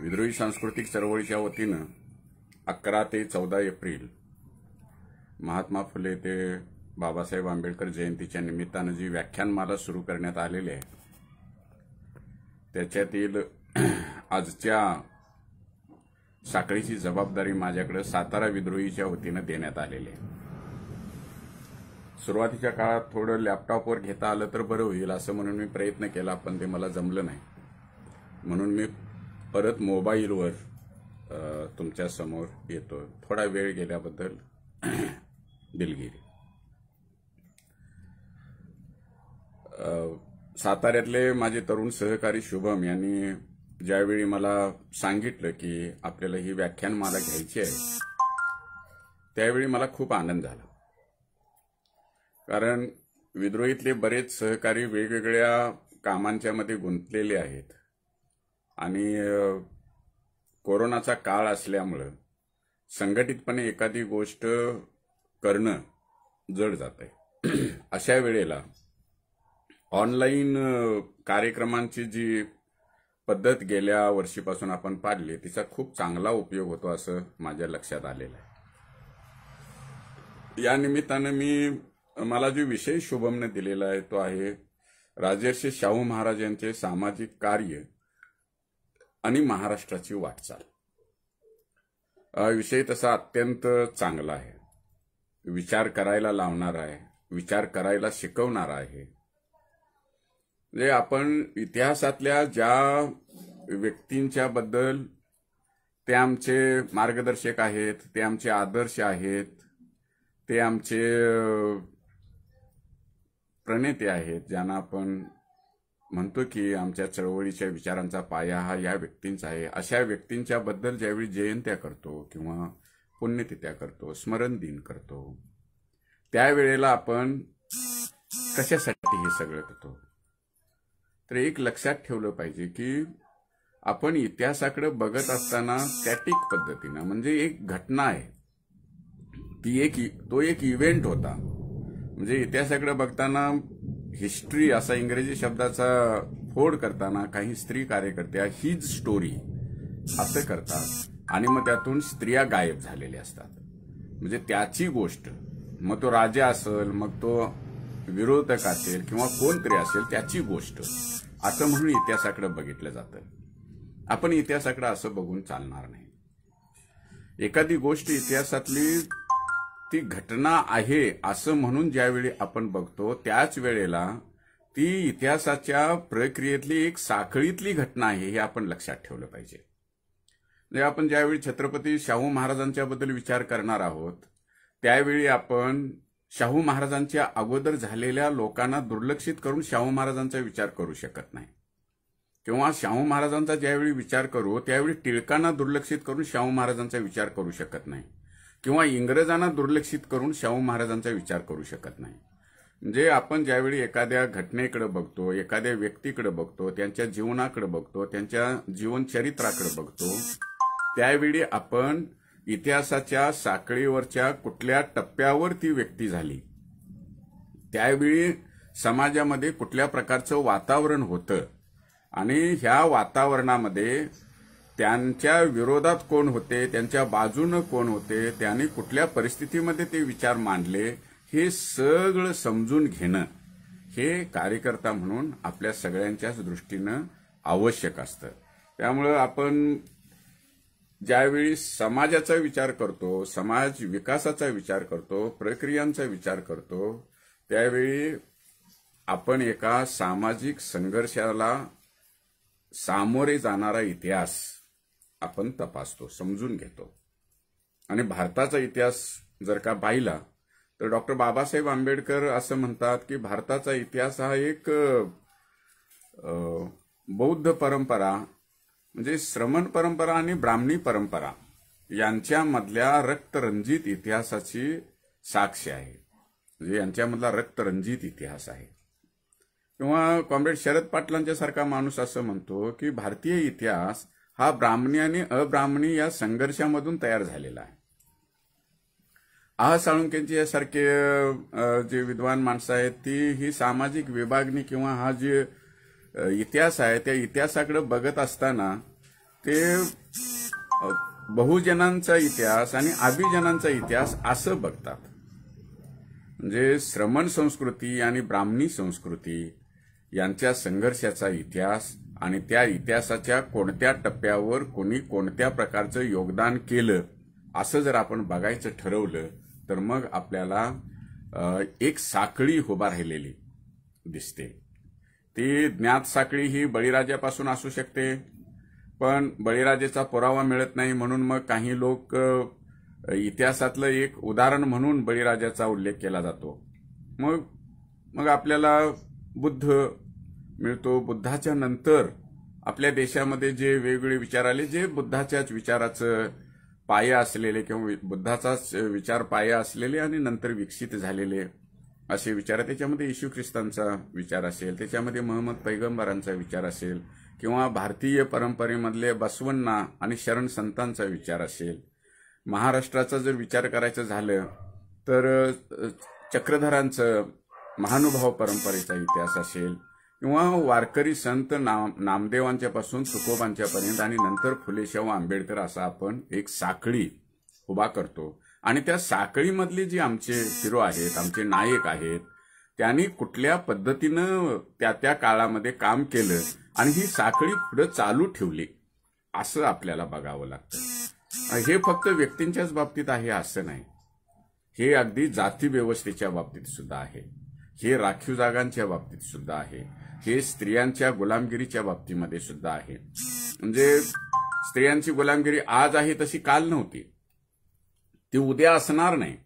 विद्रोही सांस्कृतिक चळवळीच्या वतीनं 11 ते 14 एप्रिल महात्मा फुले ते बाबासाहेब आंबेडकर जयंतीच्या निमित्तानं जी व्याख्यानमाला सुरू करण्यात आलेली आहे त्याच्यातील आजच्या साखळीची जबाबदारी माझ्याकडे सातारा विद्रोहीच्या वतीनं देण्यात आलेली आहे। सुरुवातीच्या काळात थोडं लॅपटॉपवर घेता आलं तर बरं होईल असं म्हणून मी प्रयत्न केला, पण ते मला जमलं नाही, म्हणून मी परत मोबाईलवर तुमच्या समोर येतो। थोडा वेळ गेल्याबद्दल दिलगिरी। साताऱ्यातले माझे तरुण सहकारी शुभम यांनी ज्यावेळी मला सांगितलं की आपल्याला ही व्याख्यानमाला घ्यायची आहे त्यावेळी मला खूप आनंद झाला, कारण विद्रोहीतले बरेच सहकारी वेगवेगळ्या कामांच्या मध्ये गुंतलेले आहेत आणि कोरोनाचा काळ असल्यामुळे संघटितपणे एखादी गोष्ट करणं जड जातंय। अशा वेळेला ऑनलाईन कार्यक्रमांची जी पद्धत गेल्या वर्षीपासून आपण पाळली तिचा खूप चांगला उपयोग होतो असं माझ्या लक्षात आलेलं आहे। या निमित्तानं मला जो विषय शुभमने दिलेला आहे तो आहे राजर्षी शाहू महाराज यांचे सामाजिक कार्य आणि महाराष्ट्राची वाटचाल। विषय तसा अत्यंत चांगला आहे, विचार करायला लावणार आहे, विचार करायला शिकवणार आहे। म्हणजे आपण इतिहासातल्या ज्या व्यक्तींच्या बद्दल ते आमचे मार्गदर्शक आहेत, ते आमचे आदर्श आहेत, ते आमचे प्रणेते आहेत, ज्यांना आपण म्हणतो की आमच्या चळवळीच्या विचारांचा पाया हा या व्यक्तींचा आहे, अशा व्यक्तींच्या बद्दल ज्यावेळी जयंत्या करतो किंवा पुण्यतिथ्या करतो, स्मरण दिन करतो, त्यावेळेला आपण कशासाठी हे सगळं करतो तर एक लक्षात ठेवलं पाहिजे की आपण इतिहासाकडे बघत असताना स्टॅटिक पद्धतीनं, म्हणजे एक घटना आहे तो एक इव्हेंट होता। म्हणजे इतिहासाकडे बघताना हिस्ट्री असा इंग्रजी शब्दाचा फोड करताना काही स्त्री कार्यकर्त्या हीच स्टोरी असं करतात आणि मग त्यातून स्त्रिया गायब झालेल्या असतात। म्हणजे त्याची गोष्ट, मग तो राजा असेल, मग तो विरोधक असेल किंवा कोणतरी असेल, त्याची गोष्ट असं म्हणून इतिहासाकडे बघितलं जातं। आपण इतिहासाकडे असं बघून चालणार नाही। एखादी गोष्ट इतिहासातली ती घटना आहे असं म्हणून ज्यावेळी आपण बघतो त्याच वेळेला ती इतिहासाच्या प्रक्रियेतली एक साखळीतली घटना आहे हे आपण लक्षात ठेवलं पाहिजे। म्हणजे आपण ज्यावेळी छत्रपती शाहू महाराजांच्या बद्दल विचार करणार आहोत त्यावेळी आपण शाहू महाराजांच्या अगोदर झालेल्या लोकांना दुर्लक्षित करून शाहू महाराजांचा विचार करू शकत नाही, किंवा शाहू महाराजांचा ज्यावेळी विचार करू त्यावेळी टिळकांना दुर्लक्षित करून शाहू महाराजांचा विचार करू शकत नाही, किंवा इंग्रजांना दुर्लक्षित करून शाहू महाराजांचा विचार करू शकत नाही। म्हणजे आपण ज्यावेळी एखाद्या घटनेकडे बघतो, एखाद्या व्यक्तीकडे बघतो, त्यांच्या जीवनाकडे बघतो, त्यांच्या जीवनचरित्राकडे बघतो, त्यावेळी आपण इतिहासाच्या साखळीवरच्या कुठल्या टप्प्यावर ती व्यक्ती झाली, त्यावेळी समाजामध्ये कुठल्या प्रकारचं वातावरण होतं आणि ह्या वातावरणामध्ये त्यांच्या विरोधात कोण होते, त्यांच्या बाजूने कोण होते, त्यांनी कुठल्या परिस्थितीमध्ये ते विचार मांडले, हे सगळं समजून घेणं हे कार्यकर्ता म्हणून आपल्या सगळ्यांच्याच दृष्टीनं आवश्यक असतं। त्यामुळे आपण ज्यावेळी समाजाचा विचार करतो, समाज विकासाचा विचार करतो, प्रक्रियांचा विचार करतो, त्यावेळी आपण एका सामाजिक संघर्षाला सामोरे जाणारा इतिहास आपण तपासतो, समजून घेतो। आणि भारताचा इतिहास जर का पाहिला तर डॉक्टर बाबासाहेब आंबेडकर असं म्हणतात की भारताचा इतिहास हा एक बौद्ध परंपरा, म्हणजे श्रमण परंपरा आणि ब्राह्मणी परंपरा यांच्यामधल्या रक्तरंजित इतिहासाची साक्ष आहे, म्हणजे यांच्यामधला रक्तरंजित इतिहास आहे। किंवा कॉम्रेड शरद पाटलांच्या सारखा माणूस असं म्हणतो की भारतीय इतिहास हा ब्राह्मणी आणि अब्राह्मणी या संघर्षामधून तयार झालेला आहे। साळुंखेंची यासारखे जे विद्वान माणसं आहेत ती ही सामाजिक विभागणी किंवा हा जे इतिहास आहे त्या इतिहासाकडे बघत असताना ते बहुजनांचा इतिहास आणि अभिजनांचा इतिहास असं बघतात. म्हणजे श्रमण संस्कृती आणि ब्राह्मणी संस्कृती यांच्या संघर्षाचा इतिहास आणि त्या इतिहासाच्या कोणत्या टप्प्यावर कोणी कोणत्या प्रकारचं योगदान केलं असं जर आपण बघायचं ठरवलं तर मग आपल्याला एक साखळी उभा राहिलेली दिसते. ती ज्ञात साखळी ही बळीराजापासून असू शकते, पण बळीराजाचा पुरावा मिळत नाही म्हणून मग काही लोक इतिहासातलं एक उदाहरण म्हणून बळीराजाचा उल्लेख केला जातो. मग आपल्याला बुद्ध मिळतो. बुद्धाच्या नंतर आपल्या देशामध्ये जे वेगवेगळे विचार आले, जे बुद्धाच्याच विचाराचं पाया असलेले किंवा बुद्धाचाच विचार पाया असलेले आणि नंतर विकसित झालेले असे विचार, त्याच्यामध्ये येशू ख्रिस्तांचा विचार असेल, त्याच्यामध्ये महम्मद पैगंबरांचा विचार असेल, किंवा भारतीय परंपरेमधले बसवण्णा आणि शरण संतांचा विचार असेल. महाराष्ट्राचा जर विचार करायचं झालं तर चक्रधरांचं महानुभाव परंपरेचा इतिहास असेल, किंवा वारकरी संत नामदेवांच्या पासून तुकोबांच्यापर्यंत आणि नंतर फुले शाहू आंबेडकर असा आपण एक साखळी उभा करतो. आणि त्या साखळीमधले जे आमचे हिरो आहेत, आमचे नायक आहेत, त्यांनी कुठल्या पद्धतीनं त्या काळामध्ये काम केलं आणि ही साखळी पुढे चालू ठेवली असं आपल्याला बघावं लागतं. हे फक्त व्यक्तींच्याच बाबतीत आहे असं नाही, हे अगदी जाती व्यवस्थेच्या बाबतीत सुद्धा आहे, हे राखीव जागांच्या बाबतीत सुद्धा आहे, हे स्त्रियांच्या गुलामगिरीच्या बाबतीमध्ये सुद्धा आहे. म्हणजे स्त्रियांची गुलामगिरी आज आहे तशी काल नव्हती, ती उद्या असणार नाही.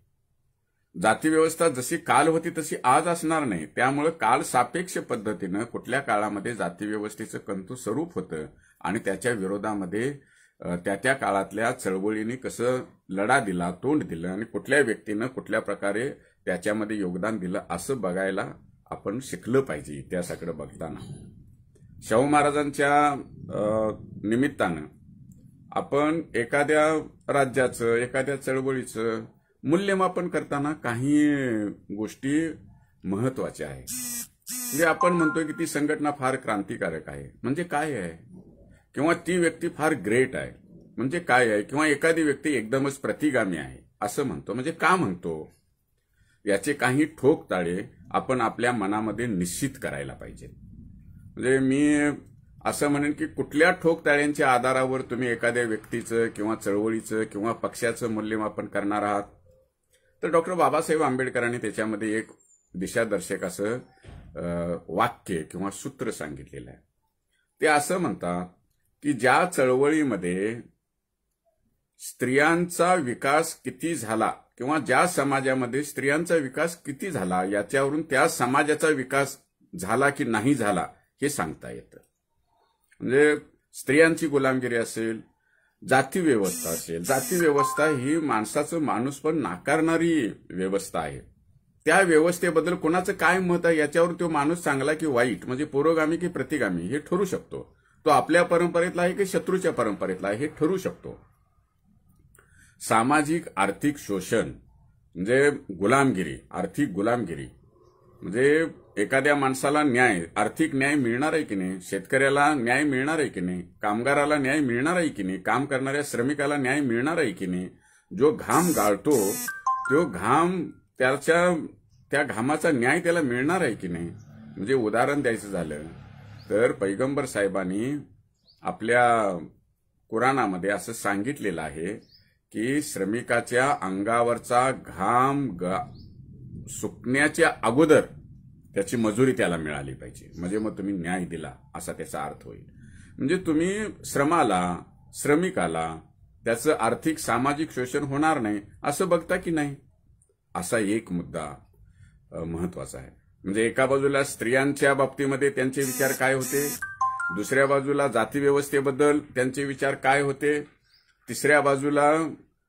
जाती व्यवस्था जशी काल होती तशी आज असणार नाही. त्यामुळे काल सापेक्ष पद्धतीनं कुठल्या काळामध्ये जाती व्यवस्थेचं कंतू स्वरूप होतं आणि त्याच्या विरोधामध्ये त्या काळातल्या चळवळीने कसं लढा दिला, तोंड दिलं आणि कुठल्या व्यक्तीनं कुठल्या प्रकारे त्याच्यामध्ये योगदान दिलं असं बघायला आपण शिकलं पाहिजे इतिहासाकडे बघताना. शाहू महाराजांच्या निमित्तानं आपण एखाद्या राज्याचं, एखाद्या चळवळीचं मूल्यमापन करताना काही गोष्टी महत्वाच्या आहेत. म्हणजे आपण म्हणतोय की ती संघटना फार क्रांतिकारक आहे, म्हणजे काय आहे, किंवा ती व्यक्ती फार ग्रेट आहे म्हणजे काय आहे, किंवा एखादी व्यक्ती एकदमच प्रतिगामी आहे असं म्हणतो, म्हणजे का म्हणतो याचे काही ठोक ताळे आपण आपल्या मनामध्ये निश्चित करायला पाहिजेत. म्हणजे मी असं म्हणेन की कुठल्या ठोक ताळ्यांच्या आधारावर तुम्ही एखाद्या व्यक्तीचं किंवा चळवळीचं किंवा पक्षाचं मूल्यमापन करणार आहात, तर डॉक्टर बाबासाहेब आंबेडकरांनी त्याच्यामध्ये एक दिशादर्शक असं वाक्य किंवा सूत्र सांगितलेलं आहे. ते असं म्हणतात की ज्या चळवळीमध्ये स्त्रियांचा विकास किती झाला किंवा ज्या समाजामध्ये स्त्रियांचा विकास किती झाला याच्यावरून त्या समाजाचा विकास झाला की नाही झाला हे सांगता येतं. म्हणजे स्त्रियांची गुलामगिरी असेल, जाती व्यवस्था असेल, जाती व्यवस्था ही माणसाचं माणूसपण नाकारणारी व्यवस्था आहे. त्या व्यवस्थेबद्दल कोणाचं काय मत आहे याच्यावर तो माणूस चांगला की वाईट, म्हणजे पुरोगामी की प्रतिगामी हे ठरू शकतो. तो आपल्या परंपरेतला आहे की शत्रूच्या परंपरेतला आहे हे ठरू शकतो. सामाजिक आर्थिक शोषण म्हणजे गुलामगिरी, आर्थिक गुलामगिरी म्हणजे एखाद्या माणसाला न्याय, आर्थिक न्याय मिळणार आहे की नाही, शेतकऱ्याला न्याय मिळणार आहे की नाही, कामगाराला न्याय मिळणार आहे की नाही, काम करणाऱ्या श्रमिकाला न्याय मिळणार आहे की नाही, जो घाम गाळतो तो घाम त्या घामाचा न्याय त्याला मिळणार आहे की नाही. म्हणजे उदाहरण द्यायचं झालं तर पैगंबर साहेबांनी आपल्या कुराणामध्ये असं सांगितलेलं आहे की श्रमिकाच्या अंगावरचा घाम सुकण्याच्या अगोदर त्याची मजुरी त्याला मिळाली पाहिजे, म्हणजे मग तुम्ही न्याय दिला असा त्याचा अर्थ होईल. म्हणजे तुम्ही श्रमाला, श्रमिकाला त्याचं आर्थिक सामाजिक शोषण होणार नाही असं बघता की नाही, असा एक मुद्दा महत्वाचा आहे. म्हणजे एका बाजूला स्त्रियांच्या बाबतीमध्ये त्यांचे विचार काय होते, दुसऱ्या बाजूला जाती व्यवस्थेबद्दल त्यांचे विचार काय होते, तिसऱ्या बाजूला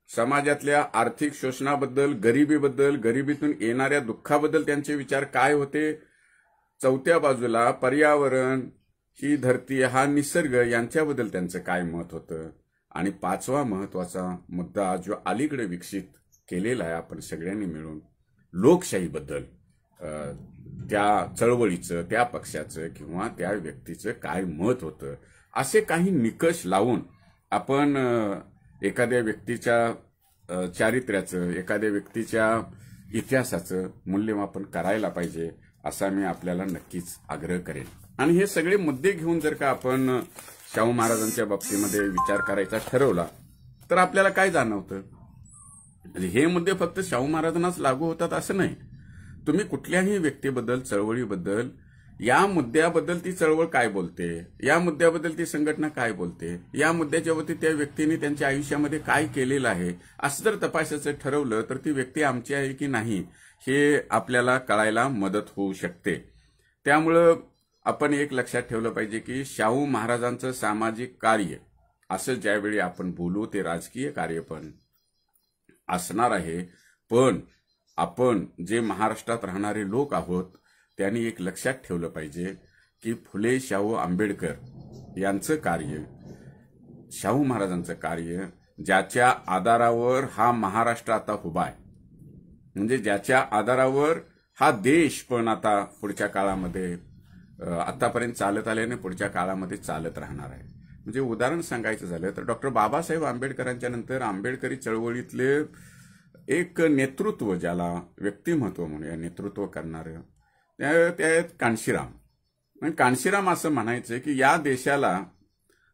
समाजातल्या आर्थिक शोषणाबद्दल, गरिबीबद्दल, गरिबीतून येणाऱ्या दुःखाबद्दल त्यांचे विचार काय होते, चौथ्या बाजूला पर्यावरण, ही धरती, हा निसर्ग यांच्याबद्दल त्यांचं काय मत होतं, आणि पाचवा महत्वाचा मुद्दा जो अलीकडे विकसित केलेला आहे आपण सगळ्यांनी मिळून, लोकशाहीबद्दल त्या चळवळीचं, त्या पक्षाचं किंवा त्या व्यक्तीचं काय मत होतं, असे काही निकष लावून आपण एखाद्या व्यक्तीच्या चारित्र्याचं, एखाद्या व्यक्तीच्या इतिहासाचं मूल्यमापन करायला पाहिजे, असा मी आपल्याला नक्कीच आग्रह करेन. आणि हे सगळे मुद्दे घेऊन जर का आपण शाहू महाराजांच्या बाबतीमध्ये विचार करायचा ठरवला तर आपल्याला काय जाणवतं? हे मुद्दे फक्त शाहू महाराजांनाच लागू होतात असं नाही. तुम्ही कुठल्याही व्यक्तीबद्दल, चळवळीबद्दल, या मुद्द्याबद्दल ती चळवळ काय बोलते, या मुद्द्याबद्दल ती संघटना काय बोलते, या मुद्द्याच्या वरती त्या व्यक्तीने त्यांच्या आयुष्यामध्ये काय केलेलं आहे, असं जर तपासायचं ठरवलं तर ती व्यक्ती आमची आहे की नाही हे आपल्याला कळायला मदत होऊ शकते. त्यामुळं आपण एक लक्षात ठेवलं पाहिजे की शाहू महाराजांचं सामाजिक कार्य असं ज्यावेळी आपण बोलू ते राजकीय कार्य पण असणार आहे. पण आपण जे महाराष्ट्रात राहणारे लोक आहोत त्यांनी एक लक्षात ठेवलं पाहिजे की फुले शाहू आंबेडकर यांचं कार्य, शाहू महाराजांचं कार्य, ज्याच्या आधारावर हा महाराष्ट्र आता उभा आहे, म्हणजे ज्याच्या आधारावर हा देश पण आता पुढच्या काळामध्ये, आतापर्यंत चालत आल्याने पुढच्या काळामध्ये चालत राहणार आहे. म्हणजे उदाहरण सांगायचं झालं तर डॉक्टर बाबासाहेब आंबेडकरांच्या नंतर आंबेडकरी चळवळीतले एक नेतृत्व, ज्याला व्यक्तिमत्व म्हणूया, नेतृत्व करणारं, त्या कानशीराम. कानशीराम असं म्हणायचं की या देशाला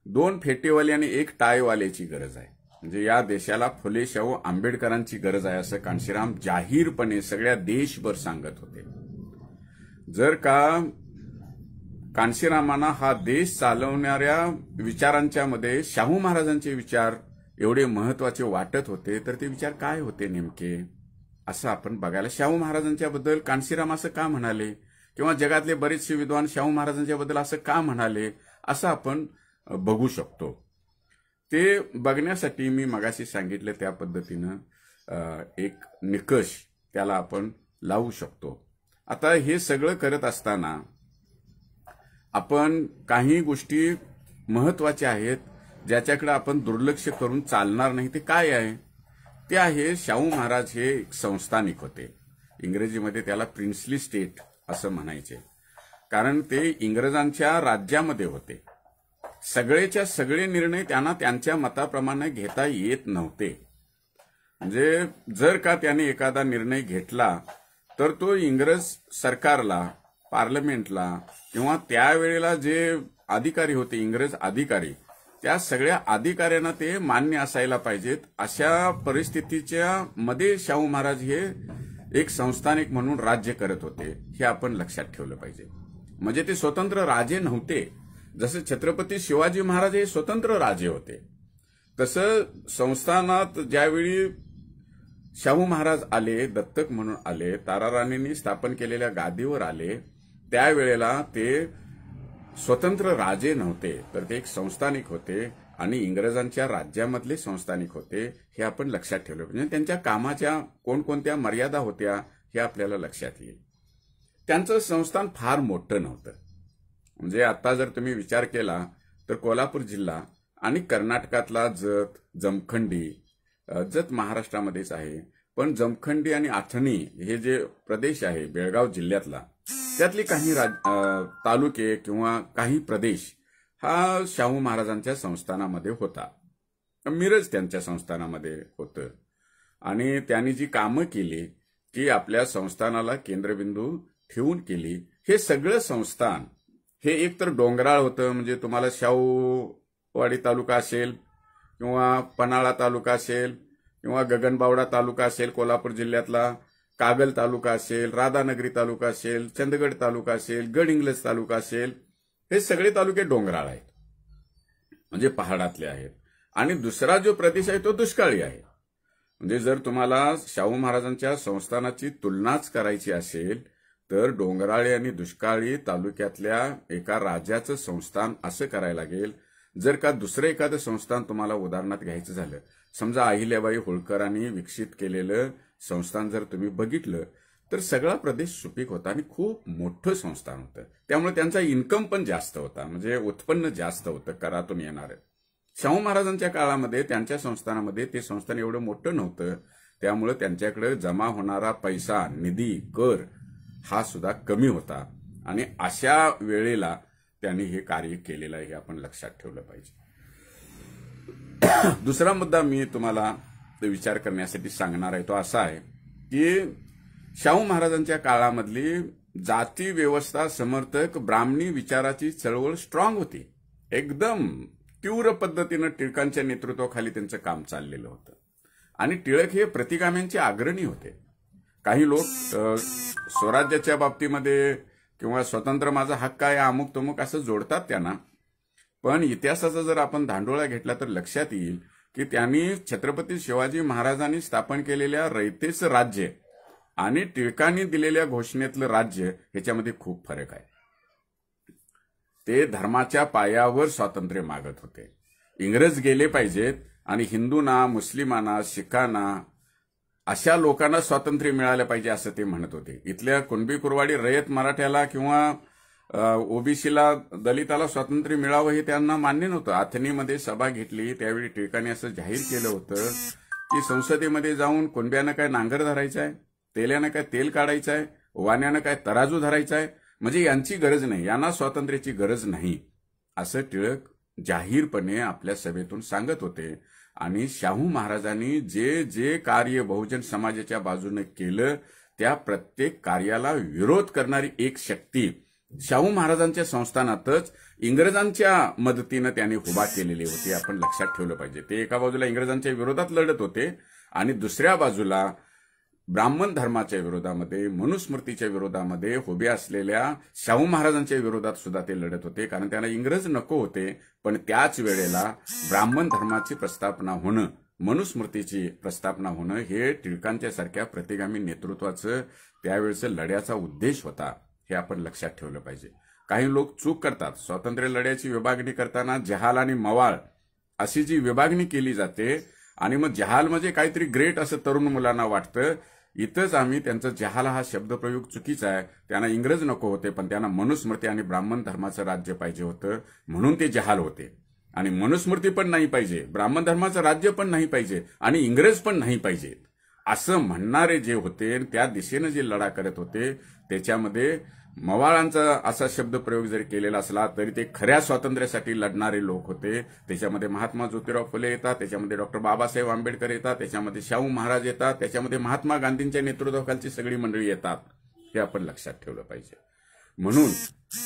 2 फेटेवाले आणि 1 टायवाल्याची गरज आहे. म्हणजे या देशाला फुले शाहू आंबेडकरांची गरज आहे असं कानशीराम जाहीरपणे सगळ्या देशभर सांगत होते. जर का कानशीरामांना हा देश चालवणाऱ्या विचारांच्या मध्ये शाहू महाराजांचे विचार एवढे महत्वाचे वाटत होते तर ते विचार काय होते नेमके, असं आपण बघायला. शाहू महाराजांच्या बद्दल कानशीराम असं का म्हणाले, किंवा जगातले बरेचसे विद्वान शाहू महाराजांच्या बद्दल असं का म्हणाले, असं आपण बघू शकतो. ते बघण्यासाठी मी मगाशी सांगितलं त्या पद्धतीनं एक निकष त्याला आपण लावू शकतो. आता हे सगळं करत असताना आपण काही गोष्टी महत्वाच्या आहेत ज्याच्याकडे आपण दुर्लक्ष करून चालणार नाही. ते काय आहे? ते आहे शाहू महाराज हे एक संस्थानिक होते. इंग्रजीमध्ये त्याला प्रिन्सली स्टेट असं म्हणायचे, कारण ते इंग्रजांच्या राज्यामध्ये होते. सगळेच्या सगळे निर्णय त्यांना त्यांच्या मताप्रमाणे घेता येत नव्हते. म्हणजे जर का त्याने एखादा निर्णय घेतला तर तो इंग्रज सरकारला, पार्लमेंटला किंवा त्यावेळेला जे अधिकारी होते, इंग्रज अधिकारी, त्या सगळ्या अधिकाऱ्यांना ते मान्य असायला पाहिजेत. अशा परिस्थितीच्या मध्ये शाहू महाराज हे एक संस्थानिक म्हणून राज्य करत होते, हे आपण लक्षात ठेवलं पाहिजे. म्हणजे ते स्वतंत्र राजे नव्हते. जसे छत्रपती शिवाजी महाराज हे स्वतंत्र राजे होते, तसं संस्थानात ज्यावेळी शाहू महाराज आले, दत्तक म्हणून आले, ताराराणींनी स्थापन केलेल्या गादीवर आले, त्यावेळेला ते स्वतंत्र राजे नव्हते, तर ते एक संस्थानिक होते आणि इंग्रजांच्या राज्यामधले संस्थानिक होते, हे आपण लक्षात ठेवलं पाहिजे. त्यांच्या कामाच्या कोणकोणत्या मर्यादा होत्या हे आपल्याला लक्षात येईल. त्यांचं संस्थान फार मोठं नव्हतं. म्हणजे आता जर तुम्ही विचार केला तर कोल्हापूर जिल्हा आणि कर्नाटकातला जत, जमखंडी, जत महाराष्ट्रामध्येच आहे, पण जमखंडी आणि आथणी हे जे प्रदेश आहे बेळगाव जिल्ह्यातला, त्यातले काही तालुके किंवा काही प्रदेश हा शाहू महाराजांच्या संस्थानामध्ये होता. मिरज त्यांच्या संस्थानामध्ये होतं आणि त्यांनी जी कामं केली ती आपल्या संस्थानाला केंद्रबिंदू ठेवून केली. हे सगळं संस्थान हे एकतर डोंगराळ होतं, म्हणजे तुम्हाला शाहूवाडी तालुका असेल किंवा पन्हाळा तालुका असेल किंवा गगनबावडा तालुका असेल कोल्हापूर जिल्ह्यातला, कागल तालुका असेल, राधानगरी तालुका असेल, चंदगड तालुका असेल, गडहिंग्लज तालुका असेल, हे सगळे तालुके डोंगराळ आहेत, म्हणजे पहाडातले आहेत. आणि दुसरा जो प्रदेश आहे तो दुष्काळी आहे. म्हणजे जर तुम्हाला शाहू महाराजांच्या संस्थानाची तुलनाच करायची असेल तर डोंगराळी आणि दुष्काळी तालुक्यातल्या एका राजाचं संस्थान असं करायला लागेल. जर का दुसरं एखादं संस्थान तुम्हाला उदाहरणात घ्यायचं झालं, समजा अहिल्याबाई होळकरांनी विकसित केलेलं संस्थान जर तुम्ही बघितलं तर सगळा प्रदेश सुपीक होता आणि खूप मोठं संस्थान होतं. त्यामुळे त्यांचा इन्कम पण जास्त होता, म्हणजे उत्पन्न जास्त होतं करातून येणारं. शाहू महाराजांच्या काळामध्ये त्यांच्या संस्थानामध्ये ते संस्थान एवढं मोठं नव्हतं, त्यामुळे त्यांच्याकडे जमा होणारा पैसा, निधी, कर हा सुद्धा कमी होता आणि अशा वेळेला त्यांनी हे कार्य केलेलं आहे हे आपण लक्षात ठेवलं पाहिजे. दुसरा मुद्दा मी तुम्हाला विचार करण्यासाठी सांगणार आहे तो असा आहे की शाहू महाराजांच्या काळामधली जाती व्यवस्था समर्थक ब्राह्मणी विचाराची चळवळ स्ट्रॉंग होती. एकदम तीव्र पद्धतीनं टिळकांच्या नेतृत्वाखाली त्यांचं काम चाललेलं होतं आणि टिळक हे प्रतिगाम्यांचे अग्रणी होते. काही लोक स्वराज्याच्या बाबतीमध्ये किंवा स्वतंत्र माझा हक्क आहे अमुक तमुक असं जोडतात त्यांना, पण इतिहासाचा जर आपण धांडोळा घेतला तर लक्षात येईल की त्यांनी छत्रपती शिवाजी महाराजांनी स्थापन केलेल्या रयतेचं राज्य आणि टिळकांनी दिलेल्या घोषणेतलं राज्य ह्याच्यामध्ये खूप फरक आहे. ते धर्माच्या पायावर स्वातंत्र्य मागत होते. इंग्रज गेले पाहिजेत आणि हिंदूंना, मुस्लिमांना, शिखांना अशा लोकांना स्वातंत्र्य मिळालं पाहिजे असं ते म्हणत होते. इथल्या कुणबी कुरवाडी रयत मराठ्याला किंवा ओबीसीला, दलिताला स्वातंत्र्य मिळावं हे त्यांना मान्य नव्हतं. अथनीमध्ये सभा घेतली त्यावेळी टिळकांनी असं जाहीर केलं होतं की संसदेमध्ये जाऊन कुणब्यानं काय नांगर धरायचं आहे, तेल्यानं काय तेल काढायचं आहे, वाण्यानं काय तराजू धरायचा आहे, म्हणजे यांची गरज नाही, यांना स्वातंत्र्याची गरज नाही असं टिळक जाहीरपणे आपल्या सभेतून सांगत होते. आणि शाहू महाराजांनी जे जे कार्य बहुजन समाजाच्या बाजूने केलं त्या प्रत्येक कार्याला विरोध करणारी एक शक्ती शाहू महाराजांच्या संस्थानातच इंग्रजांच्या मदतीनं त्यांनी उभा केलेली होती. आपण लक्षात ठेवलं पाहिजे. ते एका बाजूला इंग्रजांच्या विरोधात लढत होते आणि दुसऱ्या बाजूला ब्राह्मण धर्माच्या विरोधामध्ये, मनुस्मृतीच्या विरोधामध्ये उभे असलेल्या शाहू महाराजांच्या विरोधात सुद्धा ते लढत होते. कारण त्यांना इंग्रज नको होते, पण त्याच वेळेला ब्राह्मण धर्माची प्रस्थापना होणं, मनुस्मृतीची प्रस्थापना होणं हे टिळकांच्या सारख्या प्रतिगामी नेतृत्वाचं त्यावेळेचं लढ्याचा उद्देश होता. हे आपण लक्षात ठेवलं पाहिजे. काही लोक चूक करतात. स्वातंत्र्य लढ्याची विभागणी करताना जहाल आणि मवाळ अशी जी विभागणी केली जाते आणि मग जहाल म्हणजे काहीतरी ग्रेट असं तरुण मुलांना वाटतं. इथंच आम्ही त्यांचा जहाल हा शब्दप्रयोग चुकीचा आहे. त्यांना इंग्रज नको होते, पण त्यांना मनुस्मृती आणि ब्राह्मण धर्माचं राज्य पाहिजे होतं म्हणून ते जहाल होते. आणि मनुस्मृती पण नाही पाहिजे, ब्राह्मण धर्माचं राज्य पण नाही पाहिजे आणि इंग्रज पण नाही पाहिजे असं म्हणणारे जे होते, त्या दिशेनं जे लढा करत होते, त्याच्यामध्ये मवाळांचा असा शब्दप्रयोग जरी केलेला असला तरी ते खऱ्या स्वातंत्र्यासाठी लढणारे लोक होते. त्याच्यामध्ये महात्मा ज्योतिराव फुले येतात, त्याच्यामध्ये डॉक्टर बाबासाहेब आंबेडकर येतात, त्याच्यामध्ये शाहू महाराज येतात, त्याच्यामध्ये महात्मा गांधींच्या नेतृत्वाखालची सगळी मंडळी येतात. हे आपण लक्षात ठेवलं पाहिजे. म्हणून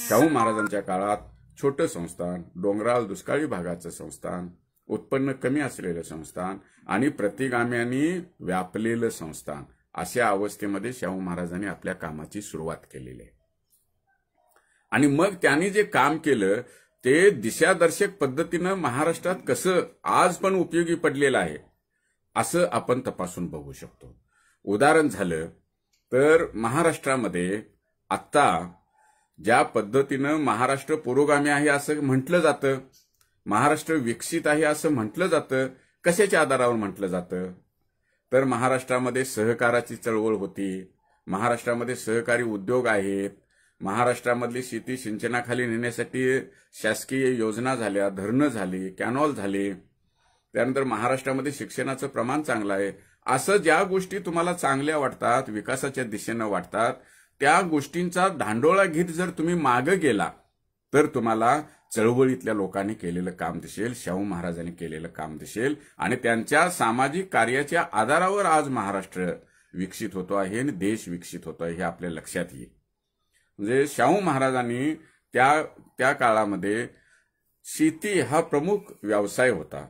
शाहू महाराजांच्या काळात छोटं संस्थान, डोंगराळ दुष्काळी भागाचं संस्थान, उत्पन्न कमी असलेलं संस्थान आणि प्रतिगाम्यांनी व्यापलेलं संस्थान, अशा अवस्थेमध्ये शाहू महाराजांनी आपल्या कामाची सुरुवात केलेली आहे. आणि मग त्यांनी जे काम केलं ते दिशादर्शक पद्धतीनं महाराष्ट्रात कसं आज पण उपयोगी पडलेलं आहे असं आपण तपासून बघू शकतो. उदाहरण झालं तर महाराष्ट्रामध्ये आत्ता ज्या पद्धतीनं महाराष्ट्र पुरोगामी आहे असं म्हटलं जातं, महाराष्ट्र विकसित आहे असं म्हटलं जातं, कशाच्या आधारावर म्हटलं जातं तर महाराष्ट्रामध्ये सहकाराची चळवळ होती, महाराष्ट्रामध्ये सहकारी उद्योग आहेत, महाराष्ट्रामधली शेती सिंचनाखाली नेण्यासाठी शासकीय योजना झाल्या, धरणं झाली, कॅनॉल झाले, त्यानंतर महाराष्ट्रामध्ये शिक्षणाचं प्रमाण चांगलं आहे. असं ज्या गोष्टी तुम्हाला चांगल्या वाटतात, विकासाच्या दिशेनं वाटतात, त्या गोष्टींचा धांडोळा घेत जर तुम्ही मागे गेला तर तुम्हाला चळवळीतल्या लोकांनी केलेलं काम दिसेल, शाहू महाराजांनी केलेलं काम दिसेल आणि त्यांच्या सामाजिक कार्याच्या आधारावर आज महाराष्ट्र विकसित होतो आहे आणि देश विकसित होतो आहे हे आपल्या लक्षात येईल. म्हणजे शाहू महाराजांनी त्या काळामध्ये शेती हा प्रमुख व्यवसाय होता.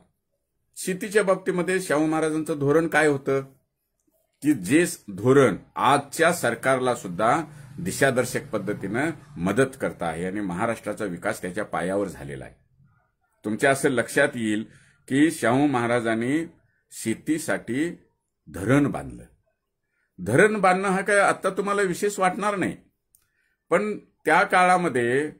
शेतीच्या बाबतीमध्ये शाहू महाराजांचं धोरण काय होतं की जे धोरण आजच्या सरकारला सुद्धा दिशादर्शक पद्धतीनं मदत करत आहे आणि महाराष्ट्राचा विकास त्याच्या पायावर झालेला आहे. तुमच्या असं लक्षात येईल की शाहू महाराजांनी शेतीसाठी धरण बांधलं. धरण बांधणं हा काय आता तुम्हाला विशेष वाटणार नाही, पण त्या काळामध्ये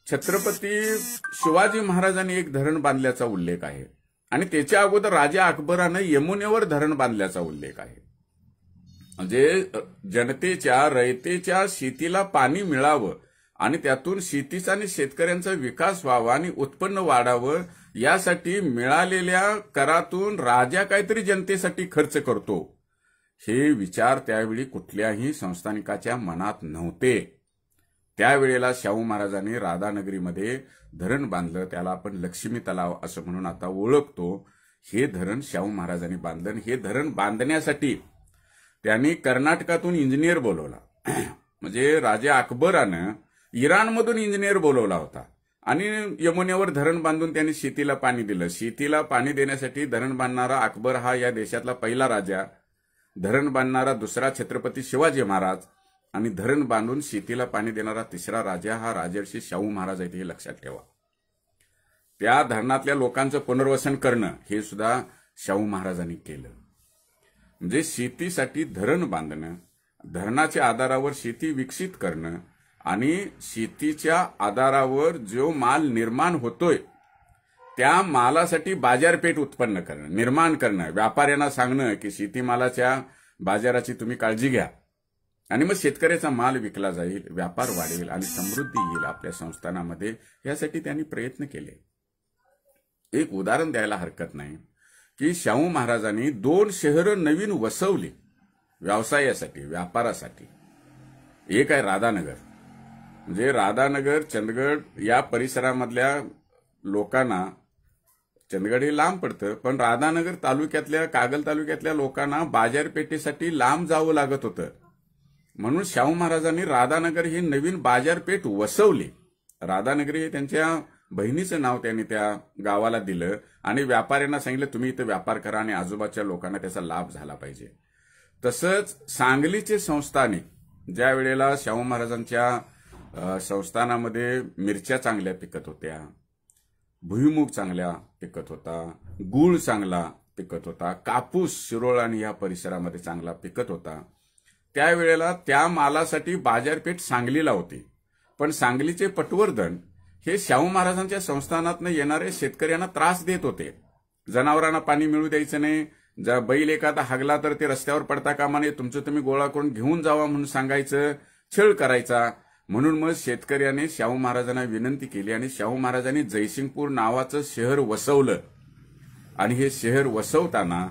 छत्रपती शिवाजी महाराजांनी एक धरण बांधल्याचा उल्लेख आहे आणि त्याच्या अगोदर राजा अकबरानं यमुनेवर धरण बांधल्याचा उल्लेख आहे. म्हणजे जनतेच्या, रयतेच्या शेतीला पाणी मिळावं आणि त्यातून शेतीचा आणि शेतकऱ्यांचा विकास व्हावा आणि उत्पन्न वाढावं यासाठी मिळालेल्या करातून राजा काहीतरी जनतेसाठी खर्च करतो हे विचार त्यावेळी कुठल्याही संस्थानिकाच्या मनात नव्हते. त्यावेळेला शाहू महाराजांनी राधानगरीमध्ये धरण बांधलं, त्याला आपण लक्ष्मी तलाव असं म्हणून आता ओळखतो. हे धरण शाहू महाराजांनी बांधलं. हे धरण बांधण्यासाठी त्यांनी कर्नाटकातून इंजिनियर बोलवला. म्हणजे राजा अकबरानं इराणमधून इंजिनियर बोलवला होता आणि यमुनेवर धरण बांधून त्यांनी शेतीला पाणी दिलं. शेतीला पाणी देण्यासाठी धरण बांधणारा अकबर हा या देशातला पहिला राजा, धरण बांधणारा दुसरा छत्रपती शिवाजी महाराज आणि धरण बांधून शेतीला पाणी देणारा तिसरा राजा हा राजर्षी शाहू महाराज आहे, हे लक्षात ठेवा. त्या धरणातल्या लोकांचं पुनर्वसन करणं हे सुद्धा शाहू महाराजांनी केलं. म्हणजे शेतीसाठी धरण बांधणं, धरणाच्या आधारावर शेती विकसित करणं आणि शेतीच्या आधारावर जो माल निर्माण होतोय त्या मालासाठी बाजारपेठ उत्पन्न करणं, निर्माण करणं, व्यापाऱ्यांना सांगणं की शेतीमालाच्या बाजाराची तुम्ही काळजी घ्या आणि मग शेतकऱ्याचा माल विकला जाईल, व्यापार वाढेल आणि समृद्धी येईल आपल्या संस्थानामध्ये. यासाठी त्यांनी प्रयत्न केले. एक उदाहरण द्यायला हरकत नाही की शाहू महाराजांनी 2 शहरं नवीन वसवली व्यवसायासाठी, व्यापारासाठी. एक आहे राधानगर. म्हणजे राधानगर, चंदगड या परिसरामधल्या लोकांना, चंदगड हे लांब पडतं, पण राधानगर तालुक्यातल्या, कागल तालुक्यातल्या लोकांना बाजारपेठेसाठी लांब जावं लागत होतं. म्हणून शाहू महाराजांनी राधानगर ही नवीन बाजारपेठ वसवली. राधानगरी हे त्यांच्या बहिणीचं नाव त्यांनी त्या गावाला दिलं आणि व्यापाऱ्यांना सांगितलं तुम्ही इथं व्यापार करा आणि आजूबाजूच्या लोकांना त्याचा लाभ झाला पाहिजे. तसंच सांगलीचे संस्थानिक, ज्या वेळेला शाहू महाराजांच्या संस्थानामध्ये मिरच्या चांगल्या पिकत होत्या, भुईमूग चांगल्या पिकत होता, गूळ चांगला पिकत होता, कापूस शिरोळ आणि या परिसरामध्ये चांगला पिकत होता, त्यावेळेला त्या मालासाठी बाजारपेठ सांगलीला होती. पण सांगलीचे पटवर्धन हे शाहू महाराजांच्या संस्थानातनं येणारे शेतकऱ्यांना त्रास देत होते. जनावरांना पाणी मिळू द्यायचं नाही, जर बैल एखादा हागला तर ते रस्त्यावर पडता कामा नये, तुमचं तुम्ही गोळा करून घेऊन जावा म्हणून सांगायचं, छळ करायचा. म्हणून मग शेतकऱ्याने शाहू महाराजांना विनंती केली आणि शाहू महाराजांनी जयसिंगपूर नावाचं शहर वसवलं. आणि हे शहर वसवताना